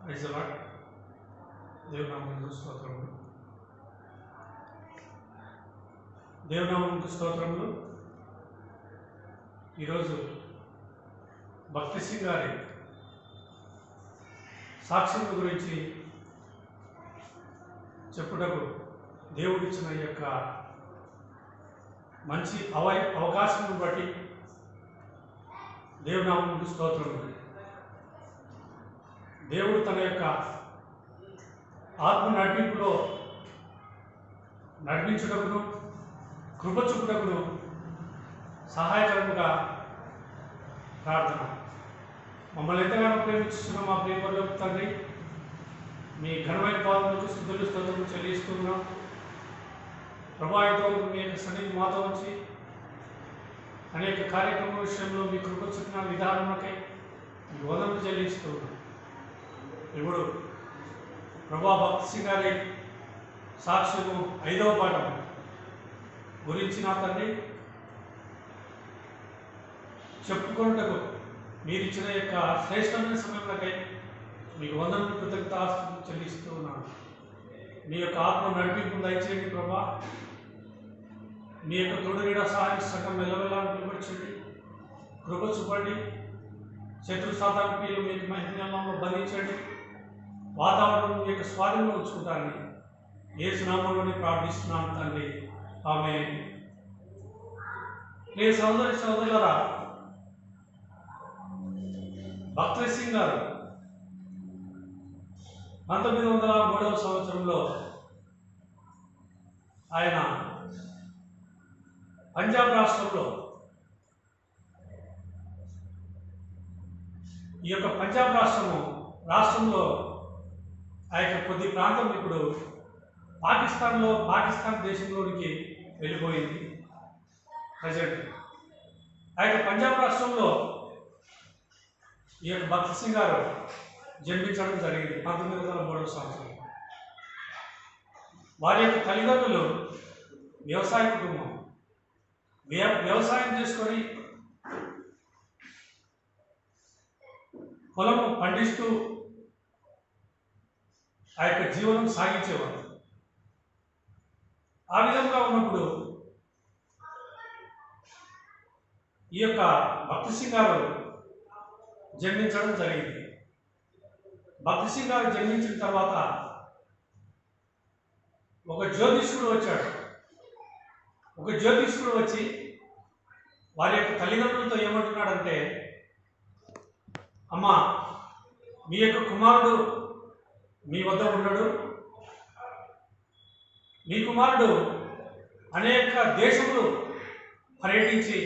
Praise the lord. దేవుని నామమునకు స్తోత్రములు. దేవుని నామమునకు స్తోత్రములు. ఈరోజు భక్తి సింగ్ గారి సాక్ష్యం గురించి చెప్పుటకు దేవుడిచ్చిన ఈ యొక్క మంచి అవకాశం బట్టి దేవుని నామమునకు స్తోత్రములు. దేవుడు తన యొక్క ఆత్మ నడిపింపులో నడిపించుటకును కృప చూపుటకును సహాయకరముగా ప్రార్థన. మమ్మల్ని ఎంతగానో ప్రేమిస్తున్న మా ప్రేమలోకి తండ్రి, మీ ఘనమైన పాదములకు స్తుతులు స్తోత్రములు చెల్లిస్తున్నాం. ప్రభావితం మీ యొక్క సన్నిధి మాతో ఉంచి అనేక కార్యక్రమం విషయంలో మీ కృప చూపిన విధానములకై మీకు వందనములు చెల్లిస్తున్నాం. ఇప్పుడు ప్రభా భక్తి సింగ్ గారి సాక్ష్యము 5వ పాఠం గురించి నా తండ్రి చెప్పుకున్నటకు మీరు ఇచ్చిన యొక్క శ్రేష్టమైన సమయంలోకై మీకు వందనములు కృతజ్ఞతాస్తుతులు చెల్లిస్తూ ఉన్నాను. మీ యొక్క ఆత్మ నడిపింపు దయచేయండి ప్రభా. మీ యొక్క తోడు నీడ సహాయం సగం మెల్లమెల్లా నిలబడించండి, కృప చూపండి. శత్రు సాధారణ క్రియలు మీకు మహిళల్లో బంధించండి. వాతావరణం మీ యొక్క స్వాధీనంలో ఉంచుకుంటారని యేసు నామములోనే ప్రార్థిస్తున్నాను తండ్రి, ఆమేన్. ప్రియ సహోదరి సహోదరులారా, భక్తి సింగ్ గారు 1903వ సంవత్సరంలో ఆయన పంజాబ్ రాష్ట్రంలో ఈ యొక్క పంజాబ్ రాష్ట్రంలో ఆ యొక్క కొద్ది ప్రాంతం ఇప్పుడు పాకిస్తాన్ దేశంలోనికి వెళ్ళిపోయింది. ప్రజెంట్ ఆ యొక్క పంజాబ్ రాష్ట్రంలో ఈ యొక్క భక్తి సింగ్ గారు జన్మించడం జరిగింది 1903వ సంవత్సరం. వారి యొక్క తల్లిదండ్రులు వ్యవసాయ కుటుంబం. వ్యవసాయం చేసుకొని పొలం పండిస్తూ ఆ యొక్క జీవనం సాగించేవారు. ఆ విధంగా ఉన్నప్పుడు ఈ యొక్క భక్తి సింగ్ గారు జన్మించడం జరిగింది. భక్తి సింగ్ గారు జన్మించిన తర్వాత ఒక జ్యోతిష్కుడు వచ్చాడు. ఒక జ్యోతిష్కుడు వచ్చి వారి యొక్క తల్లిదండ్రులతో ఏమంటున్నాడంటే, అమ్మా, మీ యొక్క కుమారుడు మీ వద్ద ఉన్నాడు. మీ కుమారుడు అనేక దేశములు పర్యటించి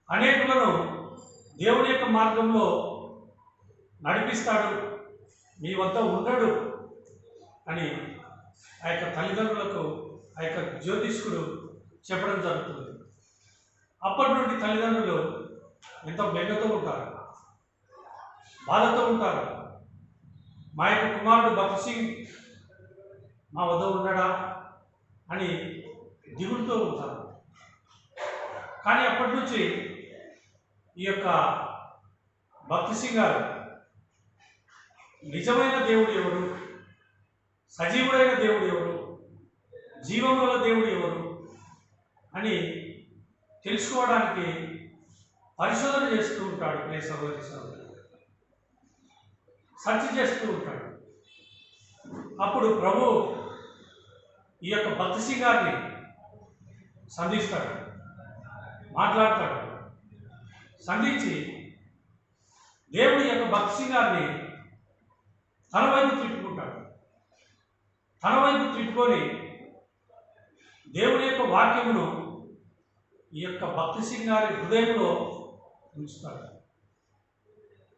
అనేకులను దేవుని యొక్క మార్గంలో నడిపిస్తాడు, మీ వద్ద ఉండడు అని ఆ యొక్క తల్లిదండ్రులకు ఆ యొక్క జ్యోతిష్కుడు చెప్పడం జరుగుతుంది. అప్పటి నుండి తల్లిదండ్రులు ఎంతో బెంగతో ఉంటారు, బాధతో ఉంటారు. మా యొక్క కుమారుడు భక్తి సింగ్ మా వద్ద ఉన్నాడా అని దిగులుతో ఉంటారు. కానీ అప్పటి నుంచి ఈ యొక్క భక్తి సింగ్ గారు నిజమైన దేవుడు ఎవరు, సజీవుడైన దేవుడు ఎవరు, జీవముల దేవుడు ఎవరు అని తెలుసుకోవడానికి పరిశోధన చేస్తూ ఉంటాడు. ప్రియ సహోదరి సహోదరులు, సర్చ్ చేస్తూ ఉంటాడు. అప్పుడు ప్రభు ఈ యొక్క భక్తి సింగ్ గారిని సంధిస్తాడు, మాట్లాడతాడు. సంధించి దేవుడి యొక్క భక్తి సింగ్ గారిని తన వైపు తిప్పుకుంటాడు. తన వైపు తిప్పుకొని దేవుడి యొక్క వాక్యమును ఈ యొక్క భక్తి సింగ్ గారి హృదయంలో ఉంచుతాడు.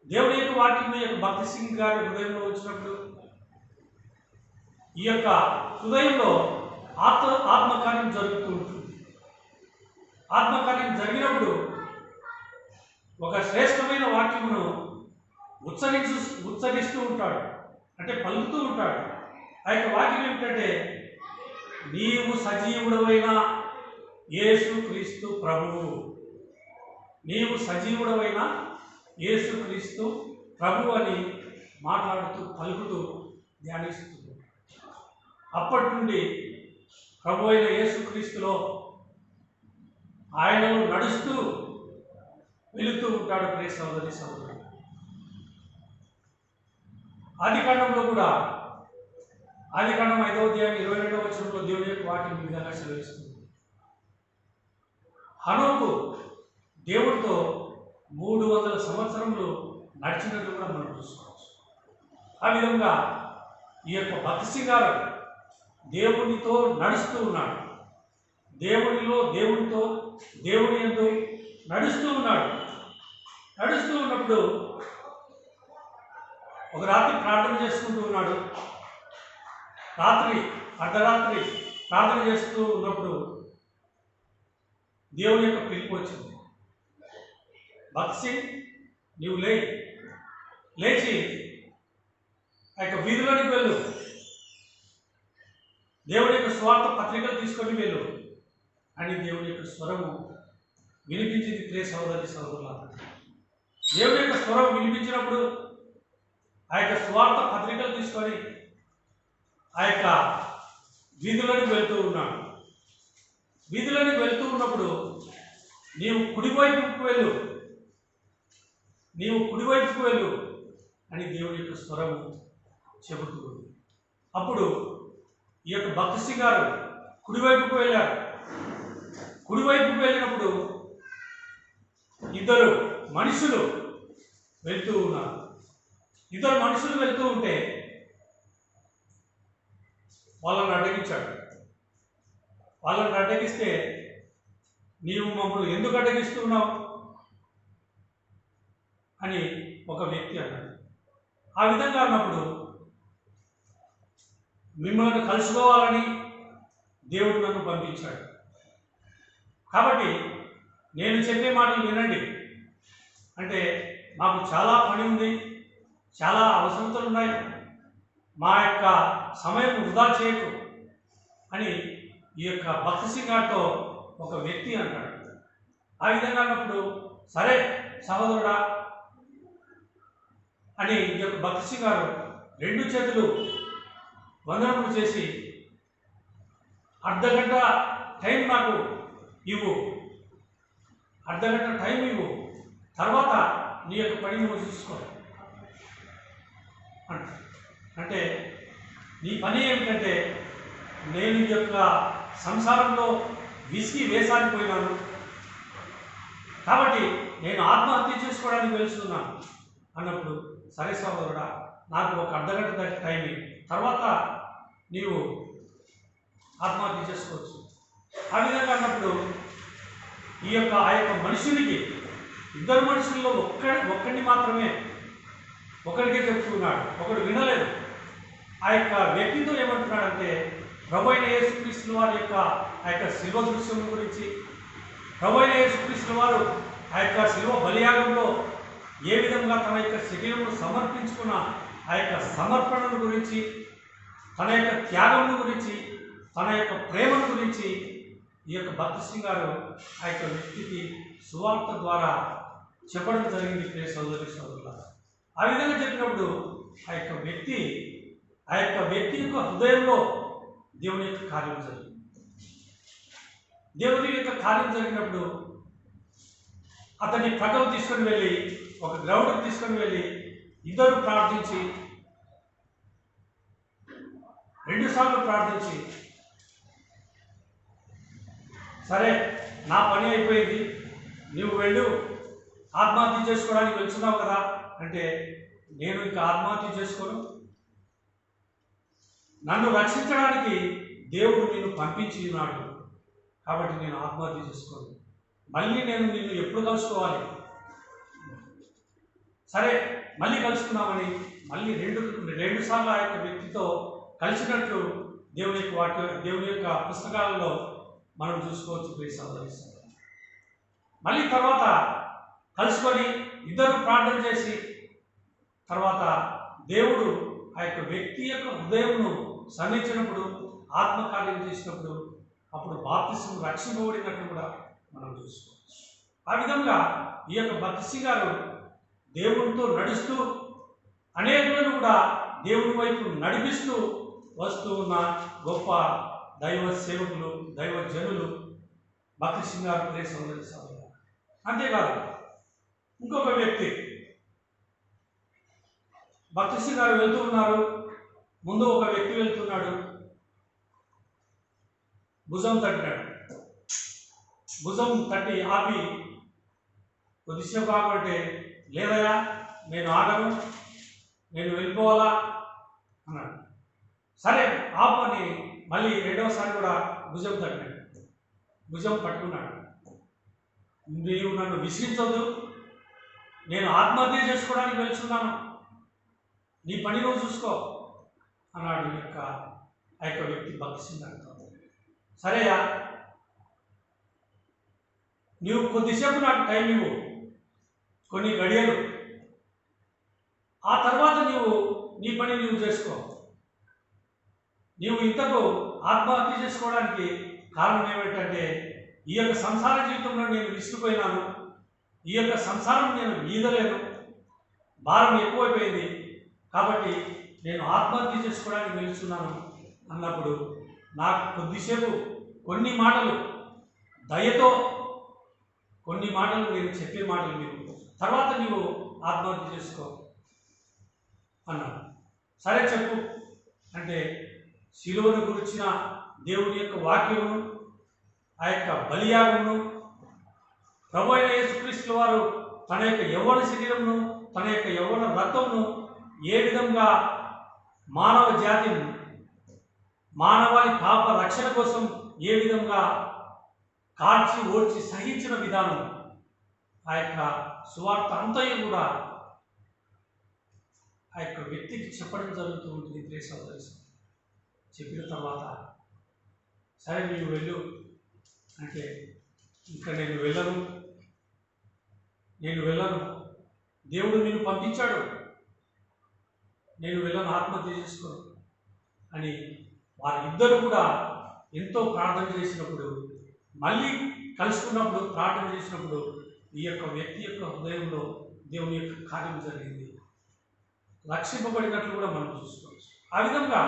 దేవుడి యొక్క వాక్యం ఈ యొక్క భక్తి సింగ్ గారి హృదయంలో ఉంచినప్పుడు ఈ యొక్క హృదయంలో ఆత్మకార్యం జరుగుతూ ఉంటుంది. ఆత్మకార్యం జరిగినప్పుడు ఒక శ్రేష్టమైన వాక్యమును ఉచ్చరిస్తూ ఉంటాడు, అంటే పలుకుతూ ఉంటాడు. ఆ యొక్క వాక్యం ఏమిటంటే, నీవు సజీవుడవైన యేసుక్రీస్తు ప్రభువు, నీవు సజీవుడవైన యేసుక్రీస్తు ప్రభు అని మాట్లాడుతూ పలుకుతూ ధ్యానిస్తుంది. అప్పటి నుండి ప్రభు అయిన యేసుక్రీస్తులో ఆయనలో నడుస్తూ వెళుతూ ఉంటాడు. ప్రియ సహోదరి సహోదరుడు, ఆదికాండంలో కూడా ఆదికాండం 5వ అధ్యాయం 22వ వచనంలో దేవుని యొక్క వాక్యం ఈ విధంగా సెలవిస్తుంది. హనోకు దేవుడితో 300 సంవత్సరములు నడిచినట్లు కూడా మనం చూసుకోవచ్చు. ఆ విధంగా ఈ యొక్క భక్తి గారు దేవునితో నడుస్తూ ఉన్నాడు. దేవునిలో దేవునితో దేవుని యందు నడుస్తూ ఉన్నాడు. నడుస్తూ ఉన్నప్పుడు ఒక రాత్రి ప్రార్థన చేసుకుంటూ ఉన్నాడు. అర్ధరాత్రి ప్రార్థన చేస్తూ ఉన్నప్పుడు దేవుని యొక్క పిలుపు వచ్చింది. భక్తి, నీవు లేచి ఆ యొక్క వీధిలోనికి వెళ్ళు, దేవుని యొక్క స్వార్థ పత్రికలు తీసుకొని వెళ్ళు అని దేవుని యొక్క స్వరము వినిపించింది. ప్రియ సహోదరి సహోదరులారా, దేవుని యొక్క స్వరం వినిపించినప్పుడు ఆ యొక్క స్వార్థ పత్రికలు తీసుకొని ఆ యొక్క వీధిలోనికి వెళ్తూ ఉన్నాడు. వీధిలోనికి వెళ్తూ ఉన్నప్పుడు నీవు కుడివైపుకు వెళ్ళు అని దేవుని యొక్క స్వరం చెబుతూ ఉంది. అప్పుడు ఈ యొక్క భక్తి గారు కుడివైపుకు వెళ్ళారు. కుడివైపుకు వెళ్ళినప్పుడు ఇద్దరు మనుషులు వెళ్తూ ఉన్నారు. ఇద్దరు మనుషులు వెళ్తూ ఉంటే వాళ్ళని అడ్డగించాడు. వాళ్ళని అడ్డగిస్తే, నీవు మమ్మల్ని ఎందుకు అడ్డగిస్తున్నావు అని ఒక వ్యక్తి అన్నాడు. ఆ విధంగా అన్నప్పుడు మిమ్మల్ని కలుసుకోవాలని దేవుడు నన్ను పంపించాడు. కాబట్టి నేను చెప్పే మాటలు వినండి. అంటే మాకు చాలా పని ఉంది, చాలా అవసరతలు ఉన్నాయి, మా యొక్క సమయం వృధా చేయకు అని ఈ యొక్క భక్తి గారితో ఒక వ్యక్తి అంటాడు. ఆ విధంగా అన్నప్పుడు సరే సహోదరుడా అని ఈ యొక్క భక్తి గారు 2 చేతులు వందనములు చేసి, అర్ధగంట టైం నాకు ఇవ్వు, అర్ధగంట టైం ఇవ్వు, తర్వాత నీ యొక్క పని నువ్వు చూసుకో అంటే నీ పని ఏమిటంటే, నేను ఈ యొక్క సంసారంలో విసిగి వేసారిపోయినాను, కాబట్టి నేను ఆత్మహత్య చేసుకోవడానికి వెళ్తున్నాను అన్నప్పుడు, సరే సహోదరుడా నాకు ఒక అర్ధగంట టైం, తర్వాత నీవు ఆత్మహత్య చేసుకోవచ్చు. ఆ విధంగా అన్నప్పుడు ఆ యొక్క మనుషునికి, ఇద్దరు మనుషుల్లో ఒక్కడిని మాత్రమే ఒకరికే చెప్తున్నాడు, ఒకడు వినలేదు. ఆ యొక్క వ్యక్తితో ఏమంటున్నాడంటే, ప్రభు అయిన యేసుక్రీస్తు వారి యొక్క ఆ యొక్క శిల్వ దృశ్యం గురించి, ప్రభు అయిన యేసుక్రీస్తు వారు ఆ యొక్క శిల్వ బలియాగంలో ఏ విధంగా తన యొక్క శరీరమును సమర్పించుకున్న ఆ యొక్క సమర్పణను గురించి, తన యొక్క త్యాగమును గురించి, తన యొక్క ప్రేమను గురించి ఈ యొక్క భక్తి గారు ఆ యొక్క వ్యక్తికి సువార్త ద్వారా చెప్పడం జరిగింది. ప్రియ సహోదరి సహోదరులారా, ఆ విధంగా చెప్పినప్పుడు ఆ యొక్క వ్యక్తి యొక్క హృదయంలో దేవుని యొక్క కార్యం జరిగింది. దేవుని యొక్క కార్యం జరిగినప్పుడు అతన్ని ప్రక్కకు తీసుకొని వెళ్ళి, ఒక గ్రౌండ్కి తీసుకొని వెళ్ళి, ఇద్దరు ప్రార్థించి 2 సార్లు ప్రార్థించి, సరే నా పని అయిపోయింది, నువ్వు వెళ్ళు, ఆత్మహత్య చేసుకోవడానికి వెళ్తున్నావు కదా అంటే, నేను ఇంకా ఆత్మహత్య చేసుకోను, నన్ను రక్షించడానికి దేవుడు నిన్ను పంపించి ఉన్నాడు, కాబట్టి నేను ఆత్మహత్య చేసుకోను, మళ్ళీ నేను నిన్ను ఎప్పుడు కలుసుకోవాలి, సరే మళ్ళీ కలుసుకున్నామని మళ్ళీ 2 సార్లు ఆ యొక్క వ్యక్తితో కలిసినట్లు దేవుని యొక్క పుస్తకాలలో మనం చూసుకోవచ్చు. ప్రియ సహోదరి సహోదరులు, మళ్ళీ తర్వాత కలుసుకొని ఇద్దరు ప్రార్థన చేసి, తర్వాత దేవుడు ఆ యొక్క వ్యక్తి యొక్క హృదయంను సన్నించినప్పుడు, ఆత్మకార్యం చేసినప్పుడు, అప్పుడు బాప్తిసం రక్షింపబడినట్లు కూడా మనం చూసుకోవచ్చు. ఆ విధంగా ఈ యొక్క భక్తి గారు దేవునితో నడుస్తూ అనేకులను కూడా దేవుని వైపు నడిపిస్తూ వస్తూ ఉన్న గొప్ప దైవ సేవకులు, దైవ జనులు భక్తి సింగ్ గారు. ప్రియ సోదరి సోదరులు, అంతేకాదు ఇంకొక వ్యక్తి భక్తి సింగ్ గారు వెళ్తూ ఉన్నారు. ముందు ఒక వ్యక్తి వెళ్తున్నాడు, భుజం తట్టాడు. భుజం తట్టి ఆపి కొద్దిసేపు ఆపంటే, లేదయా నేను ఆగను, నేను వెళ్ళిపోవాలా అన్నాడు. సరే ఆపు అని మళ్ళీ రెండవసారి కూడా భుజం తట్టాడు. భుజం పట్టుకున్నాడు. నీవు నన్ను విసిగించవద్దు, నేను ఆత్మహత్య చేసుకోవడానికి వెళ్తున్నాను, నీ పని నువ్వు చూసుకో అన్నాడు ఆ యొక్క వ్యక్తి భక్తి సింగ్ గారితో. సరేయా, నీవు కొద్దిసేపు నాకు టైం ఇవ్వు, కొన్ని గడియలు, ఆ తర్వాత నీవు నీ పని నీవు చేసుకో. నీవు ఇంతకు ఆత్మహత్య చేసుకోవడానికి కారణం ఏమిటంటే, ఈ యొక్క సంసార జీవితంలో నేను విసిగిపోయినాను, ఈ యొక్క సంసారం నేను ఈదలేను, భారం ఎక్కువైపోయింది, కాబట్టి నేను ఆత్మహత్య చేసుకోవడానికి వెళ్తున్నాను అన్నప్పుడు నాకు కొద్దిసేపు కొన్ని మాటలు దయతో, కొన్ని మాటలు నేను చెప్పే మాటలు మీరు, తర్వాత నీవు ఆత్మహత్య చేసుకో అన్నాడు. సరే చెప్పు అంటే, శిలువను గురించిన దేవుని యొక్క వాక్యమును, ఆ యొక్క బలియాగమును, ప్రభు అయిన యేసుక్రీస్తు వారు తన యొక్క యవ్వన శరీరమును, తన యొక్క యవ్వన రక్తమును ఏ విధంగా మానవ జాతిని, మానవాళి పాప రక్షణ కోసం ఏ విధంగా కాల్చి ఓడ్చి సహించిన విధానం, ఆ యొక్క సువార్త అంతయు కూడా ఆ యొక్క వ్యక్తికి చెప్పడం జరుగుతూ ఉంటుంది. ప్రియ సోదరి, చెప్పిన తర్వాత సరే నీవు వెళ్ళు అంటే, ఇంకా నేను వెళ్ళను, దేవుడు నిన్ను పంపించాడు, నేను వెళ్ళను, ఆత్మహత్య చేసుకో అని వారిద్దరు కూడా ఎంతో ప్రార్థన చేసినప్పుడు, మళ్ళీ కలుసుకున్నప్పుడు ప్రార్థన చేసినప్పుడు ఈ యొక్క వ్యక్తి యొక్క హృదయంలో దేవుని యొక్క కార్యం జరిగింది, రక్షింపబడినట్లు కూడా మనం చూసుకోవచ్చు. ఆ విధంగా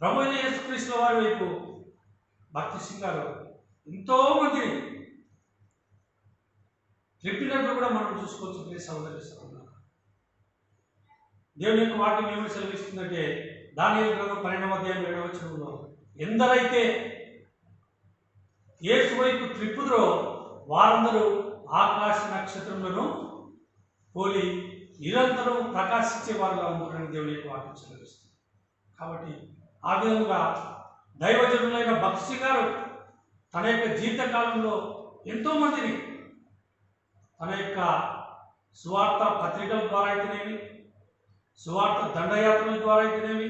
ప్రభు అయిన యేసుక్రీస్తుల వారి వైపు భక్తి సింగ్ గారు ఎంతోమందిని చెప్పినట్లు కూడా మనం చూసుకోవచ్చు. ప్రియ సహోదరి సహోదరులారా, దేవుని యొక్క వాక్యం ఏమని సెలవిస్తుందంటే, దానియేలు గ్రంథం 12వ అధ్యాయం 7వ వచనంలో, ఎందరైతే యేసు వైపు త్రిప్పుదురో వారందరూ ఆకాశ నక్షత్రములను పోలి నిరంతరం ప్రకాశించే వారుగా ఉంటారని దేవుని యొక్క వాక్యం సెలవిస్తుంది. కాబట్టి ఆ విధంగా దైవజనులైన భక్తి సింగ్ గారు తన యొక్క జీవితకాలంలో ఎంతోమందిని తన యొక్క సువార్త పత్రికల ద్వారా అయితేనేమి, సువార్త దండయాత్రల ద్వారా అయితేనేమి,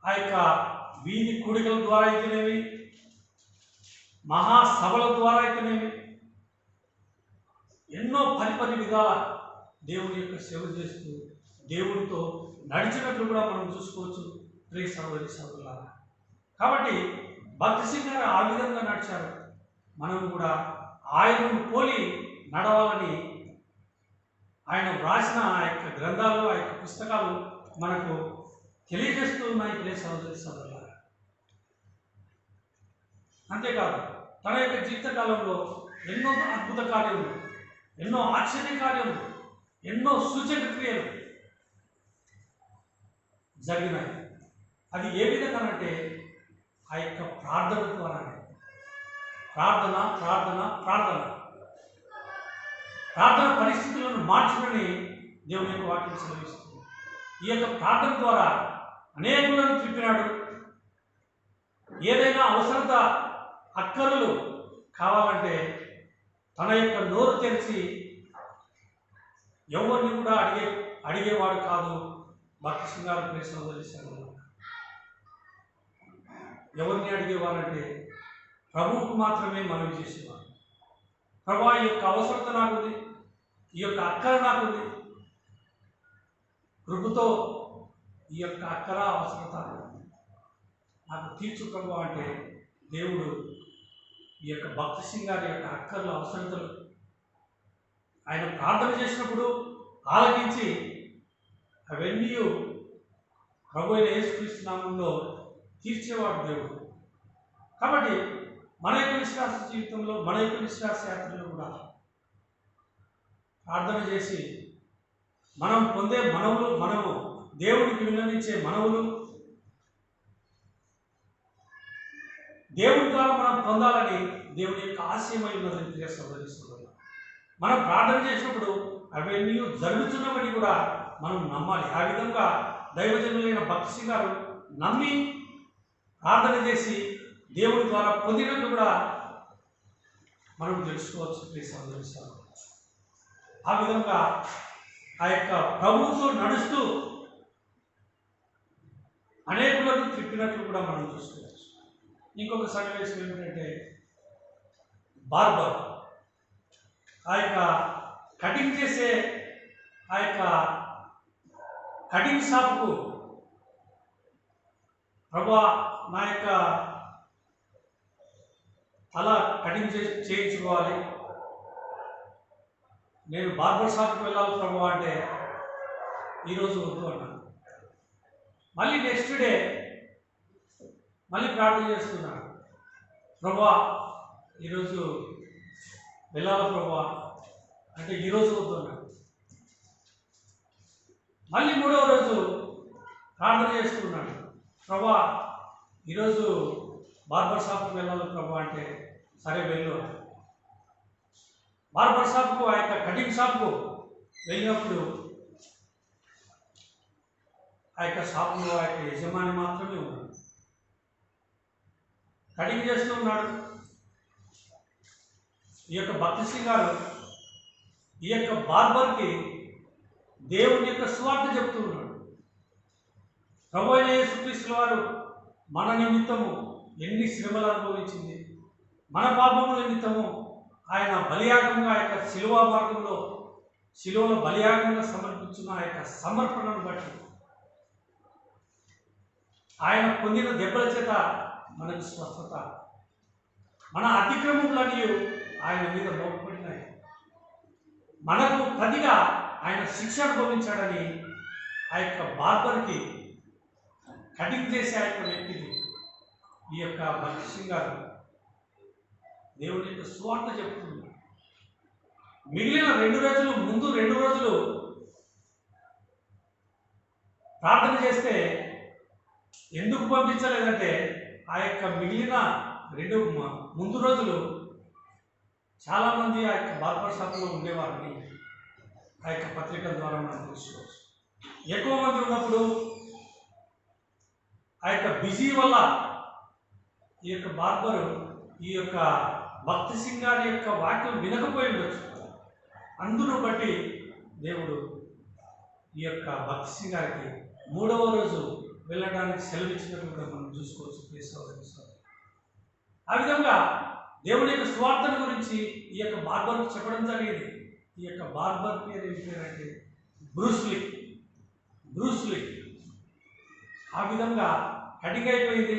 ఆ యొక్క వీధి కూడికల ద్వారా అయితేనేమి, మహాసభల ద్వారా అయితేనేమి, ఎన్నో పని విధాల దేవుని యొక్క సేవ చేస్తూ దేవుడితో నడిచినట్లు కూడా మనం చూసుకోవచ్చు. ప్రియ సహోదరి సహోదరులారా, కాబట్టి భక్తి సింగ్ గారు ఆ విధంగా నడిచారు. మనం కూడా ఆయనను పోలి నడవాలని ఆయన వ్రాసిన ఆ యొక్క గ్రంథాలు, ఆ యొక్క పుస్తకాలు మనకు తెలియజేస్తూ ఉన్నాయి. ప్రియ సహోదరి సహోదరులారా, అంతేకాదు తన యొక్క జీవితకాలంలో ఎన్నో అద్భుత కార్యములు, ఎన్నో ఆశ్చర్య కార్యములు, ఎన్నో సూచక క్రియలు జరిగినాయి. అది ఏ విధంగానంటే, ఆ యొక్క ప్రార్థన ద్వారానే. ప్రార్థన ప్రార్థన ప్రార్థన ప్రార్థన పరిస్థితులను మార్చుకొని దేవుని యొక్క వాక్యం సెలవిస్తుంది. ఈ యొక్క ప్రార్థన ద్వారా అనేకులను త్రిప్పినాడు. ఏదైనా అవసరత అక్కరలు కావాలంటే తన యొక్క నోరు తెరిచి ఎవరిని కూడా అడిగేవాడు కాదు భక్తి సింగ్ గారు. ప్రియ సహోదరి సహోదరులారా, ఎవరిని అడిగేవారంటే ప్రభువుకు మాత్రమే మనవి చేసేవారు. ప్రభా, ఈ యొక్క అవసరత నాకుంది, ఈ యొక్క అక్కర నాకుంది, కృపతో ఈ యొక్క అక్కర అవసరత నాకు తీర్చు ప్రభు అంటే, దేవుడు ఈ యొక్క భక్తి సింగ్ గారి యొక్క అక్కర్ల అవసరతలు ఆయన ప్రార్థన చేసినప్పుడు ఆలకించి అవన్నీ ప్రభు అయిన యేసుక్రీస్తు నామంలో తీర్చేవాడు దేవుడు. కాబట్టి మన యొక్క విశ్వాస జీవితంలో, మన యొక్క విశ్వాస యాత్రలో కూడా ప్రార్థన చేసి మనం పొందే మనవులు, మనము దేవుడికి విన్నవించే మనవులు, దేవుడి ద్వారా మనం పొందాలని దేవుని యొక్క ఆశయమై ఉన్నదని తెలియజేస్తున్నారు. మనం ప్రార్థన చేసినప్పుడు అవన్నీ జరుగుతున్నవని కూడా మనం నమ్మాలి. ఆ విధంగా దైవజనులైన భక్తి సింగ్ గారు నమ్మి ప్రార్థన చేసి దేవుడి ద్వారా పొందినట్టు కూడా మనం తెలుసుకోవచ్చు. ఆ విధంగా ఆ యొక్క ప్రభువుతో నడుస్తూ అనేకులను తిప్పినట్లు కూడా మనం చూసుకోవచ్చు. ఇంకొక సన్నివేశం ఏమిటంటే, బార్బర్ ఆ యొక్క కటింగ్ చేసే ఆ యొక్క కటింగ్ షాప్కు, ప్రభువా నా యొక్క తల కటింగ్ చేయించుకోవాలి, నేను బార్బర్ షాప్కి వెళ్ళాలి ప్రభువా అంటే ఈరోజు వద్దు అన్నాను. మళ్ళీ నెక్స్ట్ డే మళ్ళీ ప్రార్థన చేస్తున్నాను, ప్రభువా ఈరోజు వెళ్ళాలి ప్రభువా అంటే ఈరోజు వద్దు అన్నాడు. మళ్ళీ మూడవ రోజు ప్రార్థన చేస్తున్నాడు, ప్రభువా ఈరోజు బార్బర్ షాప్కి వెళ్ళాలి ప్రభువా అంటే సరే వెళ్ళు. బార్బర్ షాప్కు, ఆ యొక్క కటింగ్ షాప్కు వెళ్ళినప్పుడు ఆ యొక్క షాపులో ఆ యొక్క యజమాని మాత్రమే ఉన్నాడు, కటింగ్ చేస్తూ ఉన్నాడు. ఈ యొక్క భక్తి సింగ్ గారు ఈ యొక్క బార్బర్కి దేవుని యొక్క సువార్త చెప్తూ ఉన్నాడు. ప్రభు అయిన యేసుక్రీస్తు వారు మన నిమిత్తము ఎన్ని శ్రమలు అనుభవించింది, మన పాపముల నిమిత్తము ఆయన బలియాగంగా, ఆ యొక్క శిలువ మార్గంలో శిలువలో బలియాగంగా సమర్పించిన ఆ యొక్క సమర్పణను బట్టి, ఆయన పొందిన దెబ్బల చేత మనకు స్వస్థత, మన అతిక్రమములన్నీ ఆయన మీద మోపబడినాయి, మనకు ప్రతిగా ఆయన శిక్ష అనుభవించాడని ఆ యొక్క బార్బర్కి కటింగ్ చేసే ఆ యొక్క వ్యక్తికి ఈ యొక్క భక్తి సింగ్ గారు దేవుని యొక్క సువార్త చెప్తున్నారు. మిగిలిన 2 రోజులు ముందు 2 రోజులు ప్రార్థన చేస్తే ఎందుకు పంపించలేదంటే, ఆ యొక్క మిగిలిన 2 ముందు రోజులు చాలామంది ఆ యొక్క బార్బర్ షాప్లో ఉండేవారిని ఆ యొక్క పత్రికల ద్వారా మనం తెలుసుకోవచ్చు. ఎక్కువ మంది ఉన్నప్పుడు ఆ యొక్క బిజీ వల్ల ఈ యొక్క బార్బరు ఈ యొక్క భక్తి సింగ్ గారి యొక్క వాక్యం వినకపోయి ఉండొచ్చు. అందును బట్టి దేవుడు ఈ యొక్క భక్తి సింగ్ గారికి 3వ రోజు వెళ్ళడానికి సెలవిచ్చినట్టు కూడా మనం చూసుకోవచ్చు. ఆ విధంగా దేవుడి యొక్క స్వార్థను గురించి ఈ యొక్క బార్బర్కు చెప్పడం జరిగింది. ఈ యొక్క బార్బర్ పేరు ఏం పేరంటే బ్రూస్లీ. ఆ విధంగా కటింగ్ అయిపోయింది.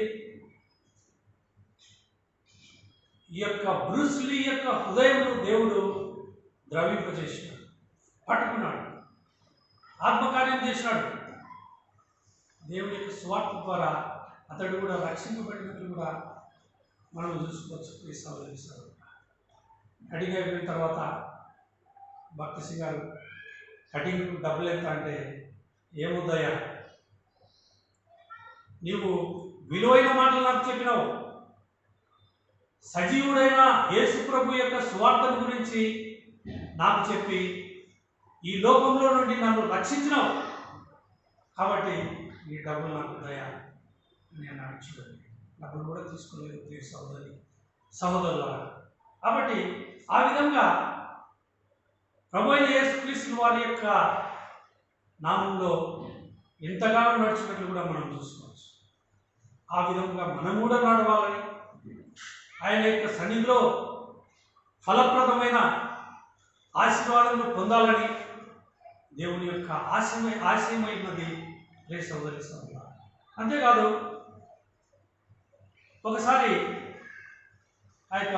ఈ యొక్క బ్రూస్లీ యొక్క హృదయంలో దేవుడు ద్రవింపజేసినాడు, పట్టుకున్నాడు, ఆత్మకార్యం చేసినాడు. దేవుని యొక్క స్వార్థ ద్వారా అతడు కూడా రక్షింపబడినట్లు కూడా మనం చూసుకోవచ్చు. కటింగ్ అయిపోయిన తర్వాత భక్తి సింగ్ గారు కటింగ్ డబ్బులు ఎంత అంటే, ఏముందయ్యా నీవు విలువైన మాటలు నాకు చెప్పినావు, సజీవుడైన యేసు ప్రభు యొక్క సువార్తను గురించి నాకు చెప్పి ఈ లోకంలో నుండి నన్ను రక్షించినావు, కాబట్టి ఈ డబ్బులు నాకు దయా నేను అడుగుతాను. డబ్బులు కూడా తీసుకోలేదు ప్రియ సహోదరులారా. కాబట్టి ఆ విధంగా ప్రభు అయిన యేసుక్రీస్తు వారి యొక్క నామంలో ఎంతగానో నడిచినట్లు కూడా మనం చూసుకోవచ్చు. ఆ విధంగా మనం కూడా నడవాలని, ఆయన యొక్క సన్నిధిలో ఫలప్రదమైన ఆశీర్వాదాలను పొందాలని దేవుని యొక్క ఆశయమైనది ప్రియ సహోదరులారా. అంతేకాదు, ఒకసారి ఆ యొక్క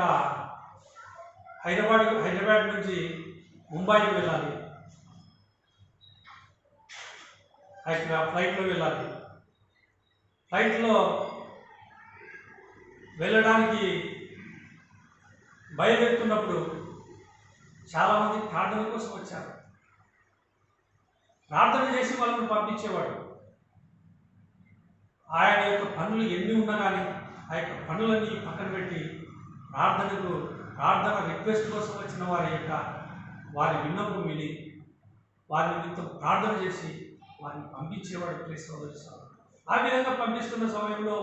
హైదరాబాద్ నుంచి ముంబైకి వెళ్ళాలి. ఆ యొక్క ఫ్లైట్లో వెళ్ళాలి. ఫ్లైట్లో వెళ్ళడానికి బయలుదేరుతున్నప్పుడు చాలామంది ప్రార్థన కోసం వచ్చారు. ప్రార్థన చేసి వాళ్ళని పంపించేవాడు. ఆయన యొక్క పనులు ఎన్ని ఉన్నా కానీ ఆ యొక్క పనులన్నీ పక్కన పెట్టి ప్రార్థన రిక్వెస్ట్ కోసం వచ్చిన వారి విన్నపం విని వారి నిమిత్తం ప్రార్థన చేసి వారిని పంపించేవాడు. ప్లేస్ ఆ విధంగా పంపిస్తున్న సమయంలో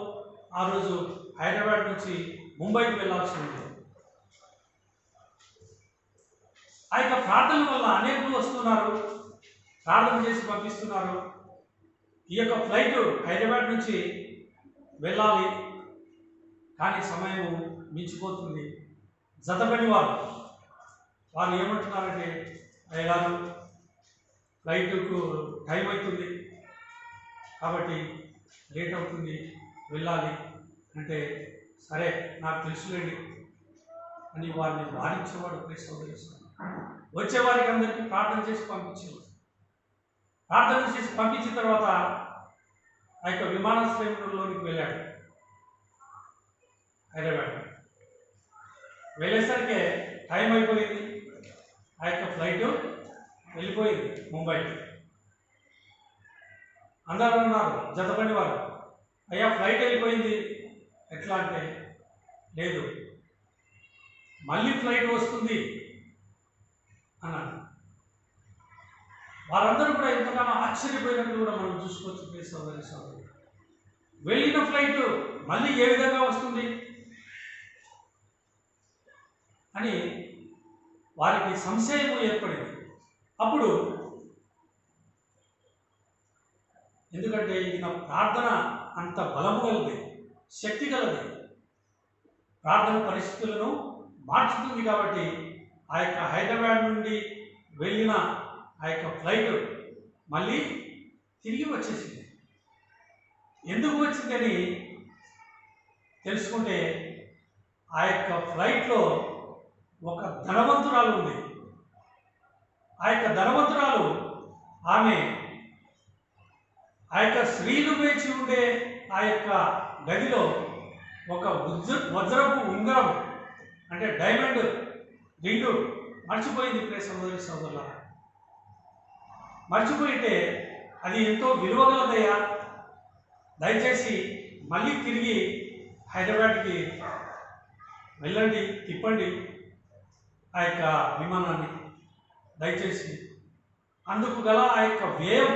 ఆ రోజు హైదరాబాద్ నుంచి ముంబైకి వెళ్ళాల్సి ఉంది. ఆ యొక్క ప్రార్థన వల్ల అనేకులు వస్తున్నారు, ప్రార్థన చేసి పంపిస్తున్నారు. ఈ యొక్క ఫ్లైట్ హైదరాబాద్ నుంచి వెళ్ళాలి, కానీ సమయం మించిపోతుంది. జతపడి వాళ్ళు ఏమంటున్నారంటే, అయ్యగారు ఫ్లైట్కు టైం అవుతుంది కాబట్టి లేట్ అవుతుంది, వెళ్ళాలి అంటే, సరే నాకు తెలుసులేండి అని వారిని వారించేవాడు. వచ్చేవారికి అందరికీ ప్రార్థన చేసి పంపించేవాడు. ప్రార్థన చేసి పంపించిన తర్వాత ఆ యొక్క విమానాశ్రయంలోనికి వెళ్ళాడు. హైదరాబాద్ వెళ్ళేసరికి టైం అయిపోయింది. ఆ యొక్క ఫ్లైట్ వెళ్ళిపోయింది ముంబైకి. అందరూ ఉన్నారు జతపడి వారు, అయ్యా ఫ్లైట్ వెళ్ళిపోయింది ఎట్లా అంటే, లేదు మళ్ళీ ఫ్లైట్ వస్తుంది అన్నాడు. వారందరూ కూడా ఎంతగానో ఆశ్చర్యపోయినట్టు కూడా మనం చూసుకోవచ్చు. సోదరి వెళ్ళిన ఫ్లైట్ మళ్ళీ ఏ విధంగా వస్తుంది అని వారికి సంశయం ఏర్పడింది. అప్పుడు ఎందుకంటే ఈయన ప్రార్థన అంత బలము గలది, శక్తి గలది, ప్రార్థన పరిస్థితులను మార్చుతుంది. కాబట్టి ఆ యొక్క హైదరాబాద్ నుండి వెళ్ళిన ఆ యొక్క ఫ్లైట్ మళ్ళీ తిరిగి వచ్చేసింది. ఎందుకు వచ్చిందని తెలుసుకుంటే, ఆ యొక్క ఫ్లైట్లో ఒక ధనవంతురాలు ఉంది. ఆ యొక్క ధనవంతురాలు ఆమె ఆ యొక్క స్త్రీలు వేచి ఉండే ఆ యొక్క గదిలో ఒక వజ్రపు ఉంగరం అంటే డైమండ్ రింగు మర్చిపోయింది. సోదరుల మర్చిపోయితే అది ఎంతో విలువగలదయ్యా, దయచేసి మళ్ళీ తిరిగి హైదరాబాద్కి వెళ్ళండి, తిప్పండి ఆ యొక్క విమానాన్ని, దయచేసి అందుకు గల ఆ యొక్క వ్యయం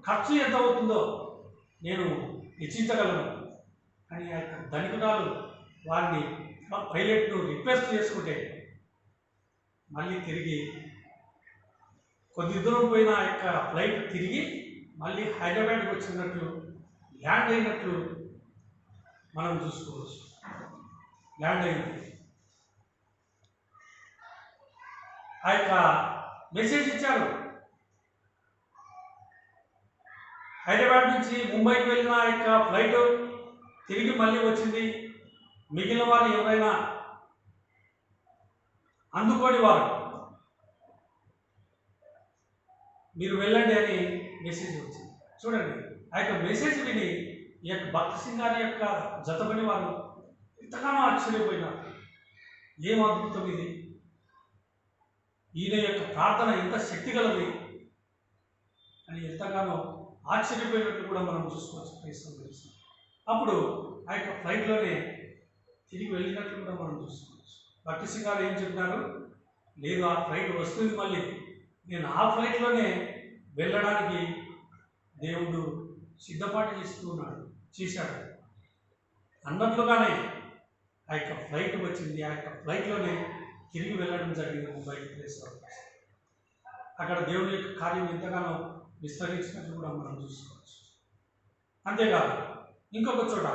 ఖర్చు ఎంత అవుతుందో నేను నిశ్చించగలను అని ఆ యొక్క ధనికురాలు వారిని పైలట్ను రిక్వెస్ట్ చేసుకుంటే, మళ్ళీ తిరిగి కొద్ది దూరం పోయిన ఆ యొక్క ఫ్లైట్ తిరిగి మళ్ళీ హైదరాబాద్కి వచ్చినట్లు ల్యాండ్ అయినట్లు మనం చూసుకోవచ్చు. ల్యాండ్ అయింది. ఆ యొక్క మెసేజ్ ఇచ్చారు. హైదరాబాద్ నుంచి ముంబైకి వెళ్ళిన ఆ యొక్క ఫ్లైట్ తిరిగి మళ్ళీ వచ్చింది. మిగిలిన వారు ఎవరైనా అందుకోని వారు మీరు వెళ్ళండి అని మెసేజ్ వచ్చింది. చూడండి, ఆ యొక్క మెసేజ్ విని ఈ యొక్క భక్త సింగ్ గారి యొక్క జతపని వారు ఎంతగానో ఆశ్చర్యపోయినారు. ఏం అద్భుతం ఇది! ఈయన యొక్క ప్రార్థన ఎంత శక్తి గలది అని ఎంతగానో ఆశ్చర్యపోయినట్టు కూడా మనం చూసుకోవచ్చు. అప్పుడు ఆ యొక్క ఫ్లైట్లోనే తిరిగి వెళ్ళినట్లు కూడా మనం చూసుకోవచ్చు. భక్తి సింగ్ గారు ఏం చెప్పినారు, లేదు ఆ ఫ్లైట్ వస్తుంది, మళ్ళీ నేను ఆ ఫ్లైట్లోనే వెళ్ళడానికి దేవుడు సిద్ధపాటు చేశాడు అన్నట్లుగానే ఆ యొక్క ఫ్లైట్ వచ్చింది. ఆ యొక్క ఫ్లైట్లోనే తిరిగి వెళ్ళడం జరిగింది ముంబైకి. అక్కడ దేవుని యొక్క కార్యం ఎంతగానో విస్తరించినట్లు కూడా మనం చూసుకోవచ్చు. అంతేకాదు ఇంకొక చోట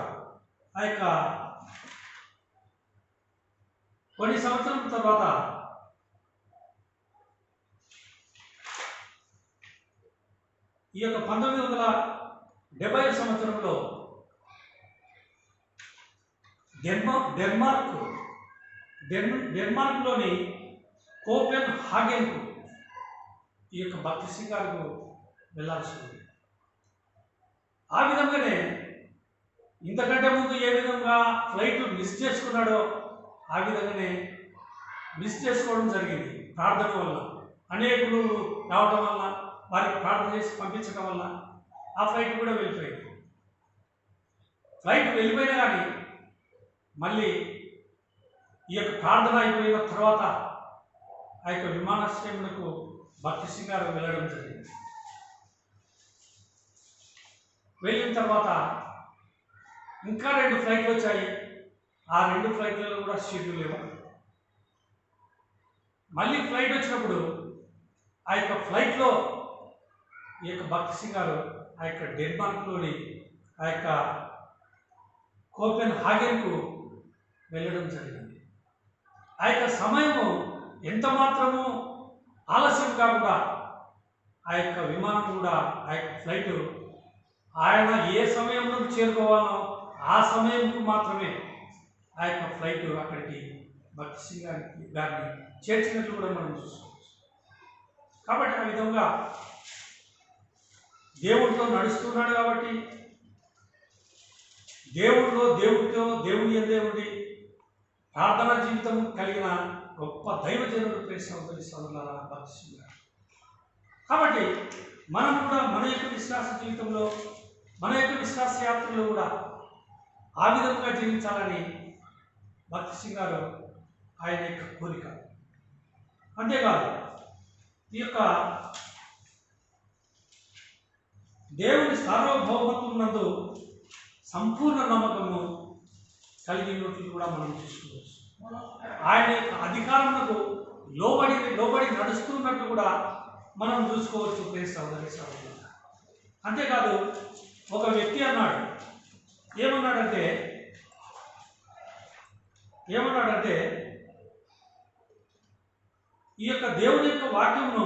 ఆ యొక్క కొన్ని సంవత్సరాల తర్వాత ఈ యొక్క 1970 సంవత్సరంలో డెన్మార్క్లోని కోపెన్ హాగెన్కు ఈ యొక్క భక్తి సింగ్ గారు వెళ్ళాల్సి ఉంది. ఆ విధంగానే ఇంతకంటే ముందు ఏ విధంగా ఫ్లైట్ మిస్ చేసుకున్నాడో ఆ విధంగానే మిస్ చేసుకోవడం జరిగింది ప్రార్థన వల్ల. అనేకులు రావడం వల్ల, వారికి ప్రార్థన చేసి పంపించడం వల్ల ఆ ఫ్లైట్ కూడా వెళ్ళిపోయింది. ఫ్లైట్ వెళ్ళిపోయినా కానీ మళ్ళీ ఈ యొక్క ప్రార్థన అయిపోయిన తర్వాత ఆ యొక్క విమానాశ్రయములకు భక్తి సింగ్ గారు వెళ్ళడం జరిగింది. వెళ్ళిన తర్వాత ఇంకా 2 ఫ్లైట్లు వచ్చాయి. ఆ 2 ఫ్లైట్లలో కూడా సీట్లు లేవు. మళ్ళీ ఫ్లైట్ వచ్చినప్పుడు ఆ యొక్క ఫ్లైట్లో ఈ యొక్క భక్తి సింగ్ గారు ఆ యొక్క డెన్మార్క్లోని ఆ యొక్క కోపెన్ హాగెన్కు వెళ్ళడం జరిగింది. ఆ యొక్క సమయము ఎంత మాత్రము ఆలస్యం కాకుండా ఆ యొక్క విమానం కూడా ఆ యొక్క ఫ్లైట్ ఆయన ఏ సమయంలో చేరుకోవాలో ఆ సమయంకు మాత్రమే ఆ యొక్క ఫ్లైట్ అక్కడికి భక్తి సింగ్ గారిని చేర్చినట్లు కూడా మనం చూసుకోవచ్చు. కాబట్టి ఆ విధంగా దేవుడితో నడుస్తున్నాడు కాబట్టి దేవుని యందే ఉండి ప్రార్థనా జీవితం కలిగిన గొప్ప దైవజనుడు ప్రేక్షకులారా భక్తి సింగ్ గారు. కాబట్టి మనం కూడా మన యొక్క విశ్వాస జీవితంలో, మన యొక్క విశ్వాస యాత్రలో కూడా ఆ విధంగా జీవించాలని భక్తి సింగ్ గారు ఆయన యొక్క కోరిక. అంతేకాదు ఈ యొక్క దేవుని సార్వభౌమత్వం నందు సంపూర్ణ నమ్మకము కలిగి ఉన్నట్లు కూడా మనం చూసుకోవచ్చు. ఆయన యొక్క అధికారములకు లోబడి నడుస్తున్నట్లు కూడా మనం చూసుకోవచ్చు ప్రియ సహోదరి సహోదరులు. అంతేకాదు ఒక వ్యక్తి అన్నాడు, ఏమన్నాడంటే ఈ యొక్క దేవుని యొక్క వాక్యమును